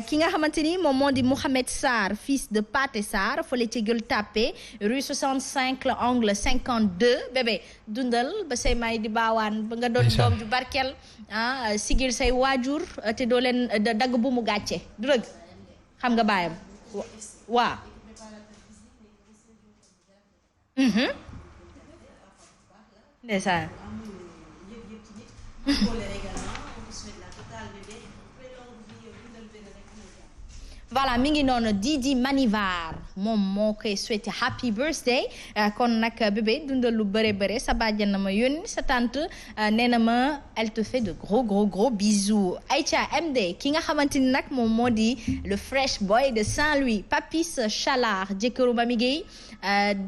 ki nga xamante ni moom moo di Mouhamed Sarr fils de Pathé Sarr fële ci Gueule Tapée rue 65 le angle 52 bébé dundal ba say may di baawaan ba nga doon doom ju barkel sigil say waajur te doo leen dagg bu mu gàcce du dëgg xam nga baayam waaw ndeysaan voilà mi ngi noonu Didi Manivar moom moo koy souhaité happy birthday kon nag bébé dundal lu bëre bëre sa bàjjan na ma yónni sa tante nee na ma elle te fait de gros bisous Aïcha MD ki nga xamante ni nag moom moo di le fresh boy de Saint-Louis Papis Chalar jëkkëru Mami Gueye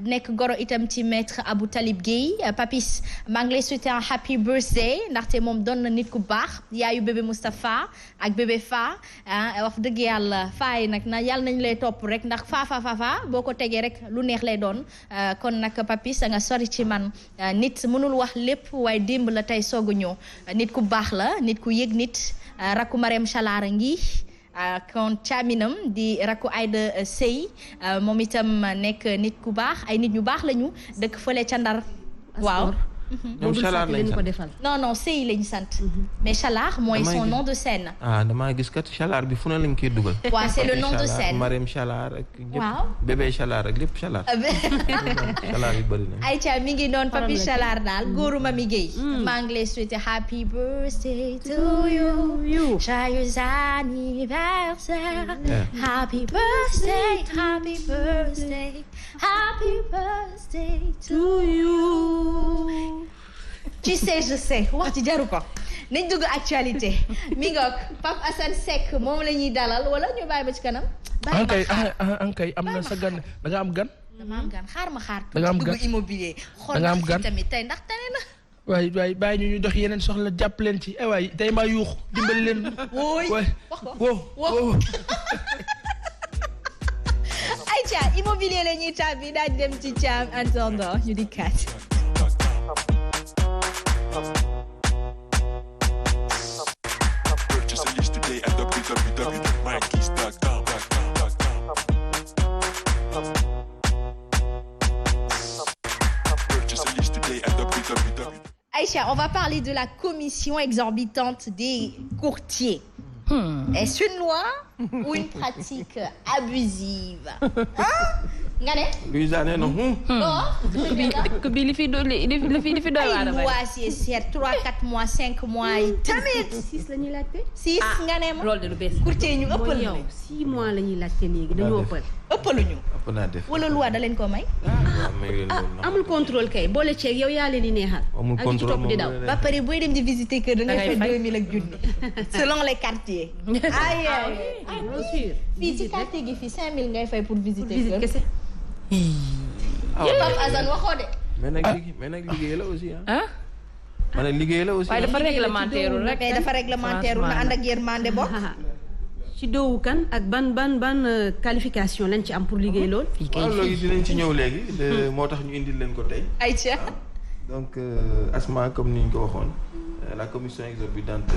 nekk goro itam ci maître Abou Talib Gueye Papis maa ngi lay souhaité un happy birthday ndaxte moom doon na nit ku baax yaayu bébé Moustapha ak bébé Fa wax dëgg yàlla faay nag na yàlla nañ lay topp rek ndax fa boo ko tegee rek lu neex lay doon kon nag Papis nga sori ci man nit mënul wax lépp waaye démb la tey soog a ñëw nit ku baax la nit ku yëg nit rakku Marème Chalara ngi kon caaminam di rakku Aïda Sey moom itam nekk nit ku baax ay nit ñu baax lañu dëkk fële ca Ndar waaw ñoom Chalaar lañ ko defal. non Sey lañ sant. mais Chalaar mooy son nom de scène. damaa gis kat Chalaar bi fu ne lañ koy dugal. waaw c'est le nom de scène. Marème Chalaar ak ñëpp. waaw bébé Chalaar ak lépp Chalaar. Chalaar yu bëri na. Aïcha mi ngi doon Papi Chalaar daal góoru Mami Gueye. maa ngi lay souhaiter happy birthday to you. joyeux anniversaire. happy birthday happy birthday happy birthday to you. tu sais je sais wax ci jaru ko nañ dugg actualité mi ngoog Pape Assane Seck moom la ñuy dalal wala ñu bàyyi ba ci kanam. ankay am na sa gan da nga am gan. dama am gan xaar ma xaar. da nga am gan dugg immobilier. da nga am gan xool tamit tey ndax tane na. waay bàyyi ñu dox yeneen soxla jàpp leen ci waay tey maa yuux dimbali leen. wooy wax ko woo. Aïcha immobilier la ñuy tàbbi daal di dem ci Thiam attendant ñu di kat. Aïcha, on va parler de la commission exorbitante des courtiers. Est-ce une loi ou une pratique abusive? nga ne. Luy Sané non. dëkk bi li fi doy waar. ay loi c'est certes 3 4 mois 5 mois yi tamit. 6 la ñuy laajte. 6 nga ne ma. loolu de lu bees. courtier ñu ëppal yow 6 mois la ñuy laajte léegi dañoo ëppal. ëppaluñu. ëpp naa def. wala loi da leen ko may. amul contrôle kay boole ceeb yow yaa leen di neexal. amul contrôle ak ci topp di daw. ba pare booy dem di visiter kër da ngay fay 2000 ak junni. selon les quartiers. ay bien sûr. fii ci quartier gi fii 5000 ngay fay pour visiter visite kër. kese. Pape Assane waxoo de. mais nag liggéey la aussi ma ne liggéey la aussi. waaye dafa réglementaire rek. mais dafa réglementaire na ànd ak yërmande bokk. ci doowu kan ak ban qualification lañ ci am pour liggéey lool. waaw loolu dinañ ci ñëw léegi. moo tax ñu indil leen ko tey. Aïcha. donc Asma comme ni ñu ko waxoon la commission exorbitante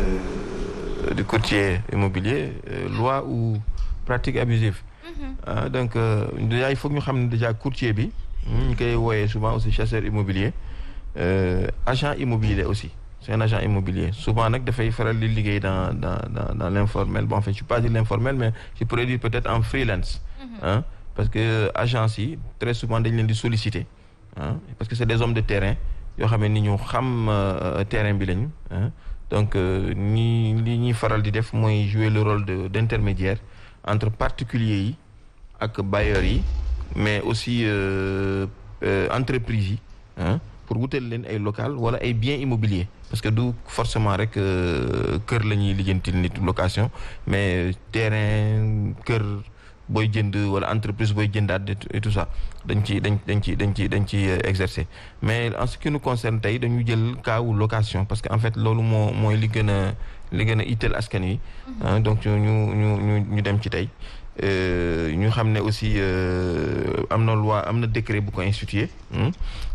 du courtier immobilier loi ou pratique abusive. Donc déjà il faut ñu xam ne déjà courtier bi ñu koy wooyee souvent aussi chasseur immobilier agent immobilier aussi c'est un agent immobilier souvent nag dafay faral di liggéey dans l'informel bon en fait je suis pas dire l'informel mais je pourrais dire peut-être en freelance parce que agence yi très souvent dañ leen di solliciter parce que c'est des hommes de terrain yoo xam ne ni ñu xam terrain bi lañu donc li ñuy faral di def mooy jouer le rôle d'intermédiaire entre particuliers yi ak bailleurs yi mais aussi entreprises yi pour wutal leen ay local wala ay biens immobiliers parce que du forcément rek kër la ñuy lijjantil nit location mais terrain kër booy jënd wala entreprise booy jëndaat et tout ça dañ ci exercer mais en ce qui nous concerne tey dañu jël cas wu location parce que en fait loolu mooy li gën a itteel askan wi donc ñu dem ci tey ñu xam ne aussi am na loi am na décret bu ko institué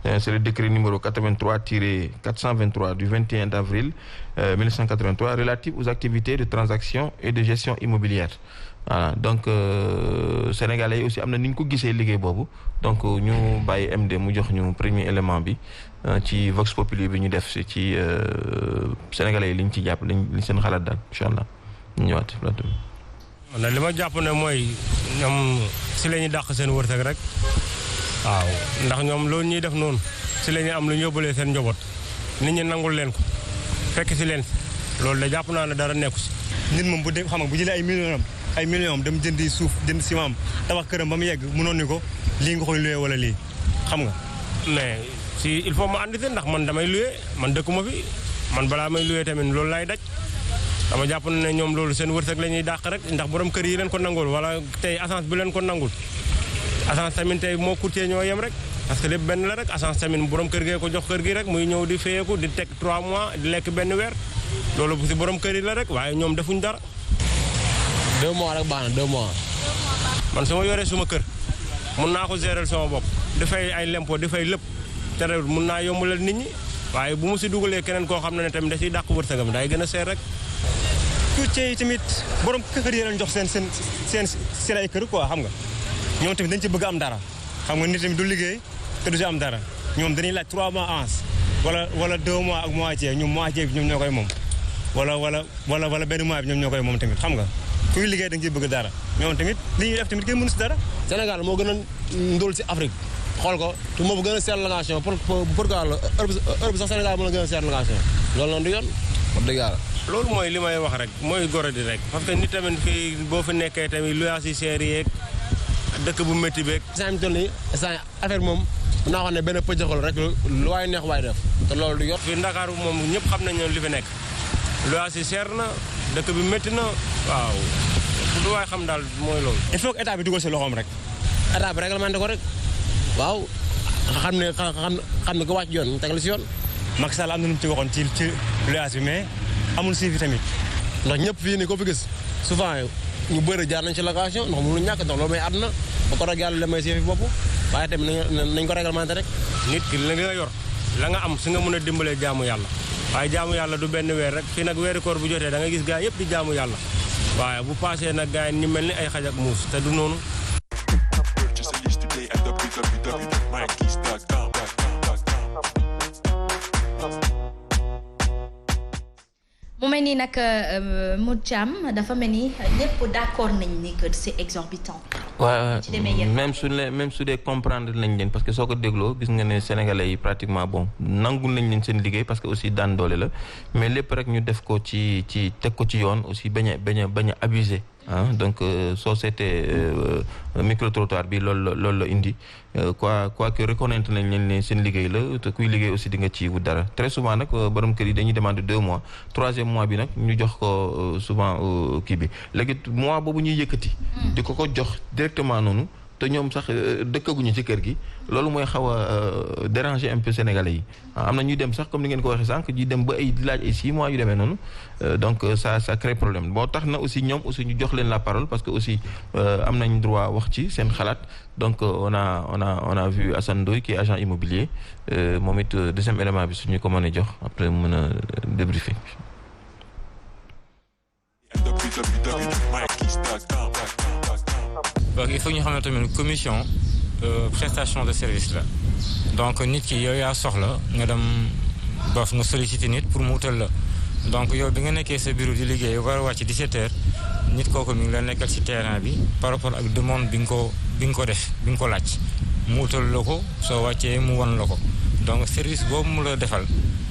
c'est le décret numéro 83-423 du 21 avril 1983 relatif aux activités de transaction et de gestion immobilière voilà donc sénégalais yi aussi am na ni ñu ko gisee liggéey boobu donc ñu bàyyi MD mu jox ñu premier élément bi ci Vox Populi bi ñu def ci sénégalais yi liñ ci jàpp liñ seen xalaat daal incha allah ñu ñëwaat plateau bi. li ma jàpp ne mooy ñoom si la ñuy dàq seen wërsëg rek waaw ndax ñoom loolu ñuy def noonu si la ñuy am lu ñu yóbbulee seen njaboot nit ñi nangul leen ko fekk si leen loolu de jàpp naa ne dara nekku si. nit moom bu dee xam nga bu jëlee ay millions am dem jëndi suuf jënd ciment am tabax këram ba mu yegg mënoon ni ko lii nga koy loué wala lii xam nga. mais si il faut ma andi ndax man damay loué man dëkkuma fi man balaa may loué tamit loolu laay daj dama jàpp ne ñoom loolu seen wërsëg la ñuy dàq rek ndax borom kër yi leen ko nangul wala tey agence bi leen ko nangul agence tamit tey moo courtier ñoo yem rek parce que lépp benn la rek agence tamit borom kër gee ko jox kër gi rek muy ñëw di fayeeku di teg 3 mois di lekk benn weer loolu si borom kër yi la rek waaye ñoom defuñ dara. 2 mois rek baax na 2 mois. man su ma yoree suma kër mun naa ko gérer sama bopp di fay ay lempo di fay lépp te rek mun naa yombalal nit ñi waaye bu mu si dugalee keneen koo xam ne tamit da ciy dàq wërsëgam day gën a seer rek. courtier yi tamit borom kër yi leen jox seen ay kër quoi xam nga ñoom tamit dañ ci bëgg am dara xam nga nit tamit du liggéey te du si am dara ñoom dañuy laaj 3 mois avance wala 2 mois ak moitié moitié bi ñoom ñoo koy moom wala benn mois bi ñoom ñoo koy moom tamit xam nga kuy liggéey da nga ciy bëgg dara ñoom tamit li ñuy def tamit kenn mënu si dara. Sénégal moo gën a ndóol si Afrique xool ko te moo gën a seer location pourquoi la heure bi sax Sénégal mën a gën a seer location loolu noonu du yoon wax dëgg yàlla. loolu mooy li may wax rek mooy goro di rek parce que nit tamit fii boo fi nekkee tamit luyaas yi seer yeeg dëkk bu métti beeg. instant bi toll nii instant affaire moom mën naa wax ne benn pëccëxal rek lu waay neex waay def te loolu du yoon. fii Ndakaaru moom ñëpp xam nañ ne li fi nekk luyaas yi seer na dëkk bi métti na waaw lu waay xam daal mooy loolu. il faut que état bi dugal si loxoom rek. état bi réglementé ko rek waaw xam ne ko wàcc yoon ñu tegal si yoon. Macky Sall am na lu mu ci waxoon ci luyaas bi mais amul suivi tamit. ndax ñëpp fii nii ko fi gis souvent ñu bëri jaar nañ ci location ndax mënuñu ñàkk ndax loolu may àdduna ba ko rek yàlla la may si bopp waaye tamit nañ ko réglementé rek. nit ki la nga yor la nga am si nga mën a dimbalee jaamu yàlla waaye jaamu yàlla du benn weer rek fii nag weeri koor bu jotee da nga gis gaa yëpp di jaamu yàlla waaye bu paasee nag gaa yi ni mel ni ay xaj ak muus te du noonu. mu mel ni nag Modou Thiam dafa mel ni ñëpp d'accord nañ ni que c'est exorbitant. waaw même su dee comprendre nañ leen parce que soo ko dégloo gis nga ne sénégalais yi pratiquement bon nangul nañ leen seen liggéey parce que aussi daan doole la mais lépp rek ñu def ko ci teg ko ci yoon aussi bañ a abuser donc soo seetee micro trottoir bi loolu la indi quoi que reconnaître nañ leen ne seen liggéey la te kuy liggéey aussi di nga ci wut dara très souvent nag borom kër yi dañuy demander 2 mois 3e mois bi nag ñu jox ko souvent kii bi léegi mois boobu ñuy yëkkati. di ko jox directement noonu te ñoom sax dëkkaguñu ci kër gi loolu mooy xaw a déranger un peu sénégalais yi am na ñuy dem sax comme ni ngeen ko waxee sànq ñuy dem ba ay laaj ay 6 mois yu demee noonu donc ça crée problème boo tax na aussi ñoom aussi ñu jox leen la parole parce que aussi am nañ droit wax ci seen xalaat donc on a vu Assane Ndoye qui est agent immobilier moom it deuxième élément bi suñu ko mën a jox après mën a débriefer. donc il faut ñu xam ne tamit commission prestation de service la donc nit ki yow yaa soxla nga dem baf nga solliciter nit pour mu wutal la donc yow bi nga nekkee sa bureau di liggéey war a wàcc 17h nit kooku mi ngi la nekkal ci terrain bi par rapport ak demande bi nga ko def bi nga ko laaj mu wutal la ko soo wàccee mu wan la ko donc service boobu mu la defal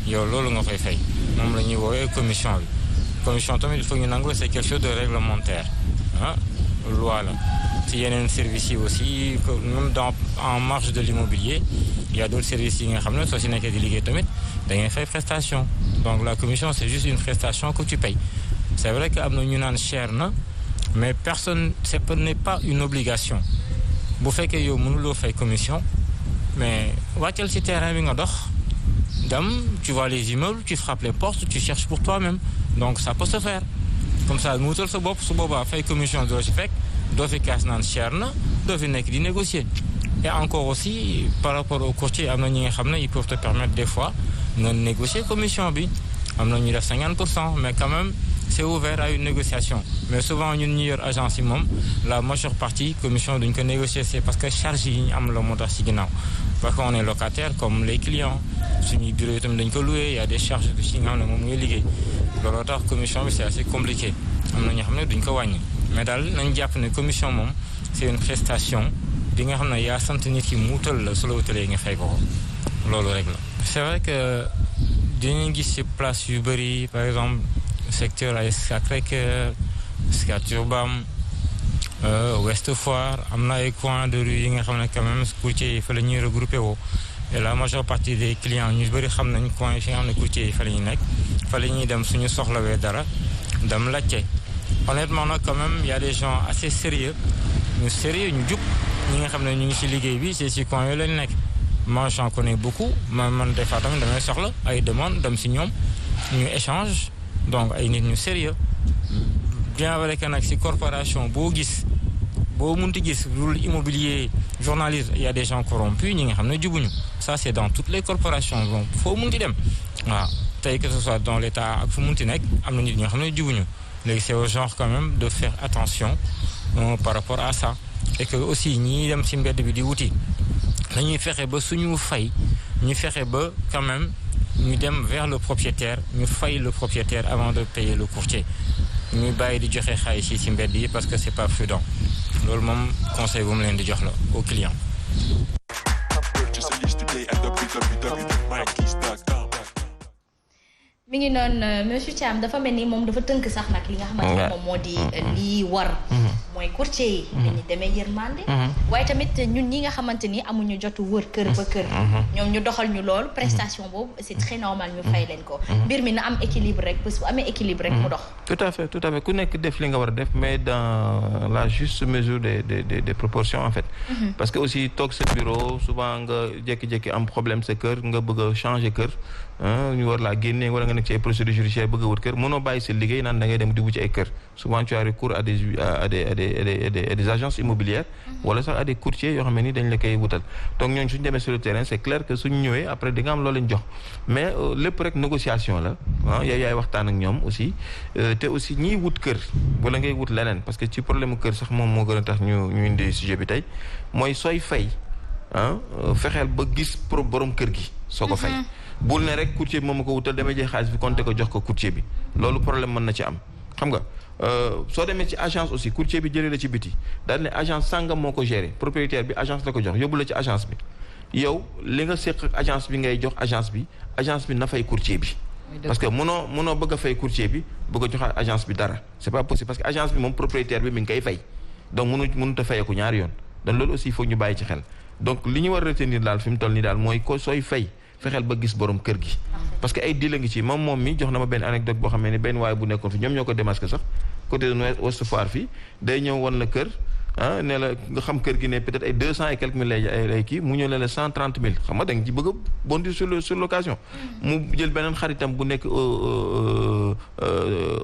yow loolu nga koy fay moom la ñuy woowee commission bi commission tamit il faut ñu nangu c'est quelque chose de réglementaire loi la ci yeneen services yi aussi même en marge de l'immobilier il y a d'autres services yi nga xam ne soo si nekkee di liggéey tamit da ngay fay prestation donc la commission c'est juste une prestation que tu payes c'est vrai que am na ñu naan cher na mais personne n'est pas une obligation bu fekkee yow mënuloo fay commission mais wàccal ci terrain bi nga dox dem tu vois les immeubles tu frappes les portes tu cherches pour toi-même donc ça peut se faire comme ça mu wutal sa bopp su boobaa fay commission doo ci fekk doo fi kaas naan cher na doo fi nekk di négocier et encore aussi par rapport au courtier am na ñi nga xam ne ils peuvent te permettre des fois nga négocier commission bi am na ñuy def 50% mais quand même c'est ouvert à une négociation mais souvent ñun ñi yor agence yi moom la majeure partie commission duñ ko négocier c'est parce que charge yi ñu am la moo tax ci ginnaaw parce qu'on est locataire comme les clients suñuy bureau yi tamit dañ ko louer il y a des charges ci nga xam ne moom ngay liggéey looloo tax commission bi c'est assez compliqué am na ñoo xam ne duñ ko wàññi mais daal nañ jàpp ne commission moom c'est une prestation bi nga xam ne yaa sant nit ki mu wutal la su la wutalee nga fay ko loolu rek la. c'est vrai que dinañ gis ci place yu bëri par exemple secteur ay Sacré-Cœur Scat Urbam Ouest Foire am na ay coins de rue yi nga xam ne quand même courtiers yi fa la ñuy regrouper woo et la majeure partie des clients ñu bëri xam nañ coins yi fi nga xam ne courtiers yi fa la ñuy nekk fa la ñuy dem suñu soxlawee dara dem laajte honnêtement nag quand même y a des gens assez sérieux ñu jub ñi nga xam ne ñu ngi ci liggéey bi c'est ci coins yooyu lañ nekk moi j'en connais beaucoup man des fois tamit damay soxla ay demande dem ci ñoom ñu échange donc ay nit ñu sérieux bien vrai que nag ci corporation boo munti gis rôle immobilier journaliste il y a des gens corrompus ñi nga xam ne jubuñu ça c'est dans toutes les corporations bon foo munti dem waaw tey que ce soit dans l'État ak fu munti nekk am na nit ñoo xam ne jubuñu léegi c'est au genre quand même de faire attention par rapport à ça et que aussi ñi dem ci mbedd bi di wuti dañuy fexe ba suñu fay ñu fexe ba quand même ñu dem vers le propriétaire ñu fay le propriétaire avant de payer le courtier ñu bàyyi di joxe xaalis yi ci mbedd yi parce que c'est pas prudent loolu moom conseil bu mu leen di jox la aux clients. mi ngi noonu monsieur Thiam dafa mel ni moom dafa tënk sax nag li nga xamante ne moom moo di lii war mooy courtier yi dañuy demee yërmande waaye tamit ñun ñi nga xamante ni amuñu jotu wër kër ba kër ñoom ñu doxal ñu lool prestation boobu c'est très normal ñu fay leen ko mbir mi na am équilibre rek bés bu amee équilibre rek mu dox tout à fait ku nekk def li nga war a def mais dans la juste mesure des proportions en fait parce que aussi toog sa bureau souvent nga jékki-jékki am problème sa kër nga bëgg a changer kër ñu war laa génne wala nga nekk ci ay procédures judiciaires bëgg a wër kër mënoo bàyyi sa liggéey naan da ngay dem di wu ci ay kër souvent tu as recours à des agences immobilières wala sax à des courtiers yoo xam ne ni dañ la koy wutal donc ñooñu suñu demee sur le terrain c'est clair que suñu ñëwee après di nga am loolu leen jox mais lépp rek négociation la yow yaay waxtaan ak ñoom aussi te aussi ñiy wut kër wala ngay wut leneen parce que ci problème kër sax moom moo gën a tax ñu indi sujet bi tey mooy sooy fay fexeel ba gis borom kër gi soo ko fay bul ne rek courtier bi moom ma ko wutal damay jël xaalis bi compté ko jox ko courtier bi loolu problème mën na ci am xam nga soo demee ci agence aussi courtier bi jëlee la ci biti daal ne agence sàngam moo ko gérer propriétaire bi agence la ko jox yóbbu la ci agence bi yow li nga séq ak agence bi ngay jox agence bi na fay courtier bi parce que mënoo bëgg a fay courtier bi bëgg a jox agence bi dara c'est pas possible parce que agence bi moom propriétaire bi mi ngi koy fay donc mënut a fayeeku ñaari yoon donc loolu aussi foog ñu bàyyi ci xel donc li ñu war a retenir daal fi mu toll nii daal mooy ko sooy fay fexeel ba gis borom kër gi parce que ay di la ngi ci moom mi jox na ma benn anecdote boo xam ne benn waaye bu nekkoon fi ñoom ñoo ko démasqué sax côté de Ouest Foire fii day ñëw wan la kër ne la nga xam kër gi ne peut-être ay 200 et quelques mille lay kii mu ñëw ne la 130 000 xam nga da nga ci bëgg a bondir sur l'occasion mu jël beneen xaritam bu nekk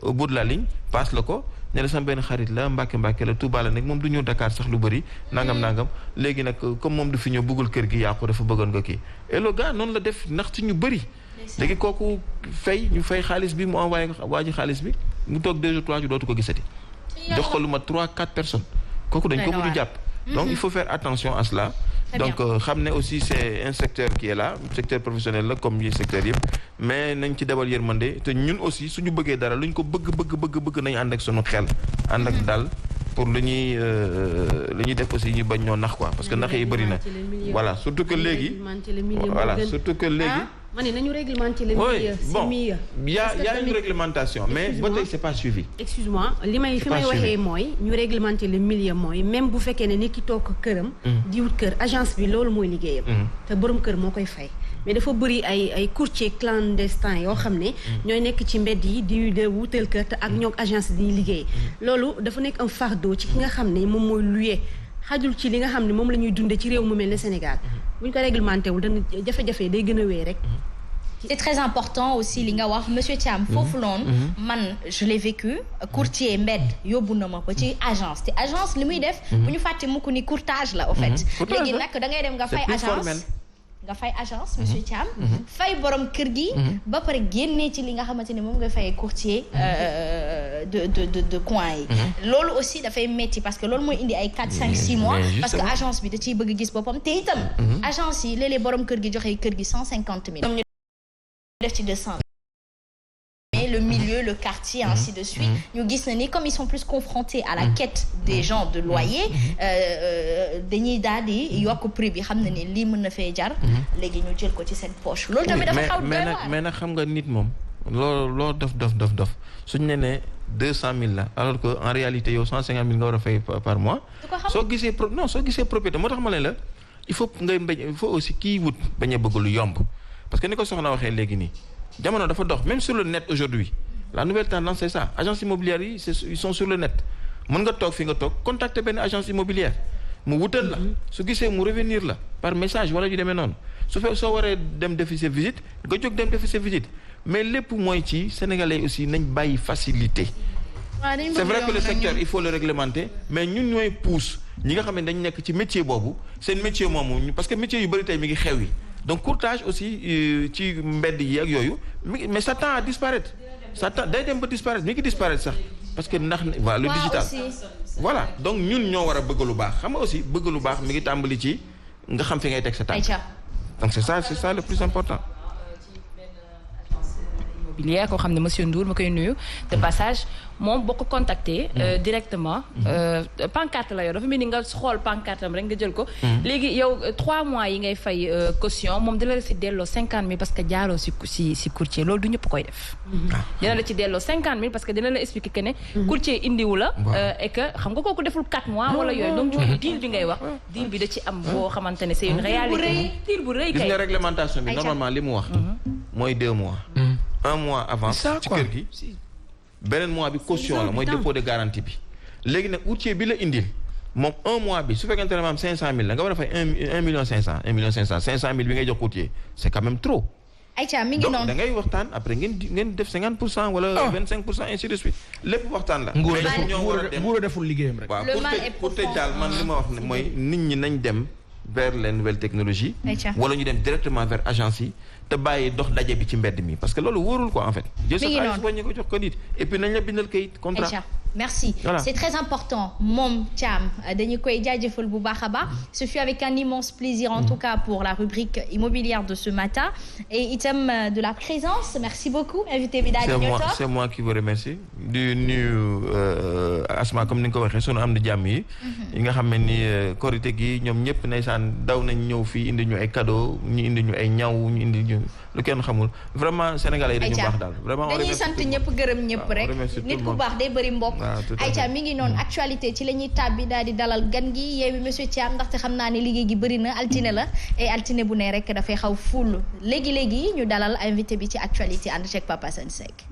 au bout de la ligne passe la ko ne la sama benn xarit la Mbàkke la Touba la nekk moom du ñëw Dakar sax lu bëri nangam léegi nag comme moom du fi ñëw bëggul kër gi yàqu dafa bëggoon nga kii et le gars noonu la def ndax ci ñu bëri léegi kooku ñu fay xaalis bi mu envoyé waa ji xaalis bi mu toog 2 jours 3 jours dootu ko gisati jox ko lu ma 3-4 personnes kooku dañ ko mujj jàpp donc il faut faire attention à cela donc xam ne aussi c'est un secteur qui est là secteur professionnel la comme yi secteur yëpp mais nañ ci dabal yërmande te ñun aussi suñu bëggee dara luñ ko bëgg nañ ànd ak sunu xel ànd ak dal pour lu ñuy def aussi ñu bañ ñoo nax quoi parce que nax yi bëri na voilà surtout que léegi ma ne nañu réglementer le milieu bon y a une réglementation mais ba tey c'est pas suivi excuse-moi fi may waxee mooy ñu réglementer le milieu mooy même bu fekkee ne nit ki toog këram di wut kër agence bi loolu mooy liggéeyam te borom kër moo koy fay mais dafa bëri ay courtier clandestin yoo xam ne ñooy nekk ci mbedd yi di wutal kër te ak ñoo agence di liggéey loolu dafa nekk un fardeau ci ki nga xam ne moom mooy louer xajul ci li nga xam ne moom la ñuy dundee ci réew mu mel ne Sénégal bu ñu ko réglementé wul dana jafe-jafe day gën a wéy rek. c'est très important aussi li nga wax monsieur Thiam foofu noonu man je l'ai vécu courtier mbedd yóbbu na ma ba ci agence te agence li muy def bu ñu fàtte mukk ni courtage la au fait léegi nag da ngay dem nga fay agence monsieur Thiam fay borom kër gi ba pare génnee ci li nga xamante ni moom nga fay courtier de coin yi loolu aussi dafay metti parce que loolu mooy indi ay 4-5-6 mois parce que agence bi da ciy bëgg gis boppam te itam agence yi léeg-léeg borom kër gi joxe kër gi 150 000 ñu def ci 200 mais le milieu le quartier ainsi de suite ñu gis na ni comme ils sont plus confrontés à la quête des gens de loyer dañuy daal di yokk prix bi xam na ni lii mën na fee jar léegi ñu jël ko ci seen poche loolu tamit dafa xaw mais nag xam nga nit moom loo dof suñ ne 200 000 la alors que en réalité yow 150 000 nga war a fay par mois soo gisee propriété moo tax ma ne la il faut aussi kii wut bañ a bëgg lu yomb parce que ni ko soxna waxee léegi nii jamono dafa dox même sur le net aujourd'hui la nouvelle tendance c'est ça agence immobilière yi ils sont sur le net mën nga toog fi nga toog contacter benn agence immobilière mu wutal la su gisee mu revenir la par message wala yu demee noonu soo waree dem defi sa visite nga jóg dem defi sa visite mais lépp mooy ci sénégalais aussi nañ bàyyi facilité c'est vrai que le secteur il faut le réglementer mais ñun ñooy pousse ñi nga xam ne dañ nekk ci métier boobu seen métier moomu parce que métier yu bëri tey mi ngi xew yi donc courtage aussi ci mbedd yi ak yooyu mais ça tend à disparaître day dem ba disparaître mi ngi disparaître sax parce que ndax voilà le digital voilà donc ñun ñoo war a bëgg lu baax xam nga aussi bëgg lu baax mi ngi tàmbali ci nga xam fi ngay teg sa tànk donc c'est ça le plus important immobilière koo xam ne monsieur Ndour ma koy nuyu de passage moom boo ko contacter directement pancarte la yor dafa mel ni nga xool pancarte am rek nga jël ko léegi yow 3 mois yi ngay fay caution moom dina la si delloo 50 000 parce que jaaroo si courtier loolu du ñëpp koy def dina la ci delloo 50 000 parce que dina la expliquer que ne courtier indiwu la et que xam nga kooku deful 4 mois wala yooyu donc deal bi ngay wax deal bi da ci am boo xamante ne c'est une réalité deal bu rëy kay gis nga réglementation bi normalement li mu wax mooy 2 mois 1 mois avant ci kër gi beneen mois bi caution la mooy dépôt de garantie bi léegi nag courtier bi la indil moom 1 mois bi su fekkente ne maam 500000 la nga war a fay 1 million 500 500000 bi ngay jox courtier c'est quand même trop. Aïcha mi ngi noonu donc da ngay waxtaan après ngeen def 50% wala 25% ainsi de suite lépp waxtaan la. nguur a deful liggéeyam rek. le mal est pour tëj daal man li ma wax ne mooy nit ñi nañ dem vers les nouvelles technologies. wala ñu dem directement vers agence yi. te bàyyi dox daje bi ci mbedd mi parce que loolu wóorul quoi en fait. jël sa xaalis wàññi ko jox ko nit et puis nañ la bindal kayit contrat. merci voilà. C'est très important moom Thiam dañu koy jaajëfal bu baax a baax ce fut avec un immense plaisir en tout cas pour la rubrique immobilière de ce matin et itam de la présence merci beaucoup invité bi daal di ñëw toog c'est moi qui vous remercie di nuyu Asma comme ni nga ko waxee sunu am di jàmm yi nga xam ne ni korite gi ñoom ñëpp ndeysaan daw nañ ñëw fii indi ñu ay cadeau ñu indi ñu ay ñaw ñu indi ñu lu kenn xamul vraiment sénégalais yi dañu baax daal vraiment dañuy sant ñëpp gërëm ñëpp rek nit ku baax day bëri mbokk Aïcha mi ngi noonu actualité ci la ñuy tàbbi daal di dalal gan gi yeewi monsieur Thiam ndaxte xam naa ne liggéey gi bëri na altine la et altine bu ne rek dafay xaw full léegi ñu dalal invité bi ci actualité ànd ceeg Papa Sane Seck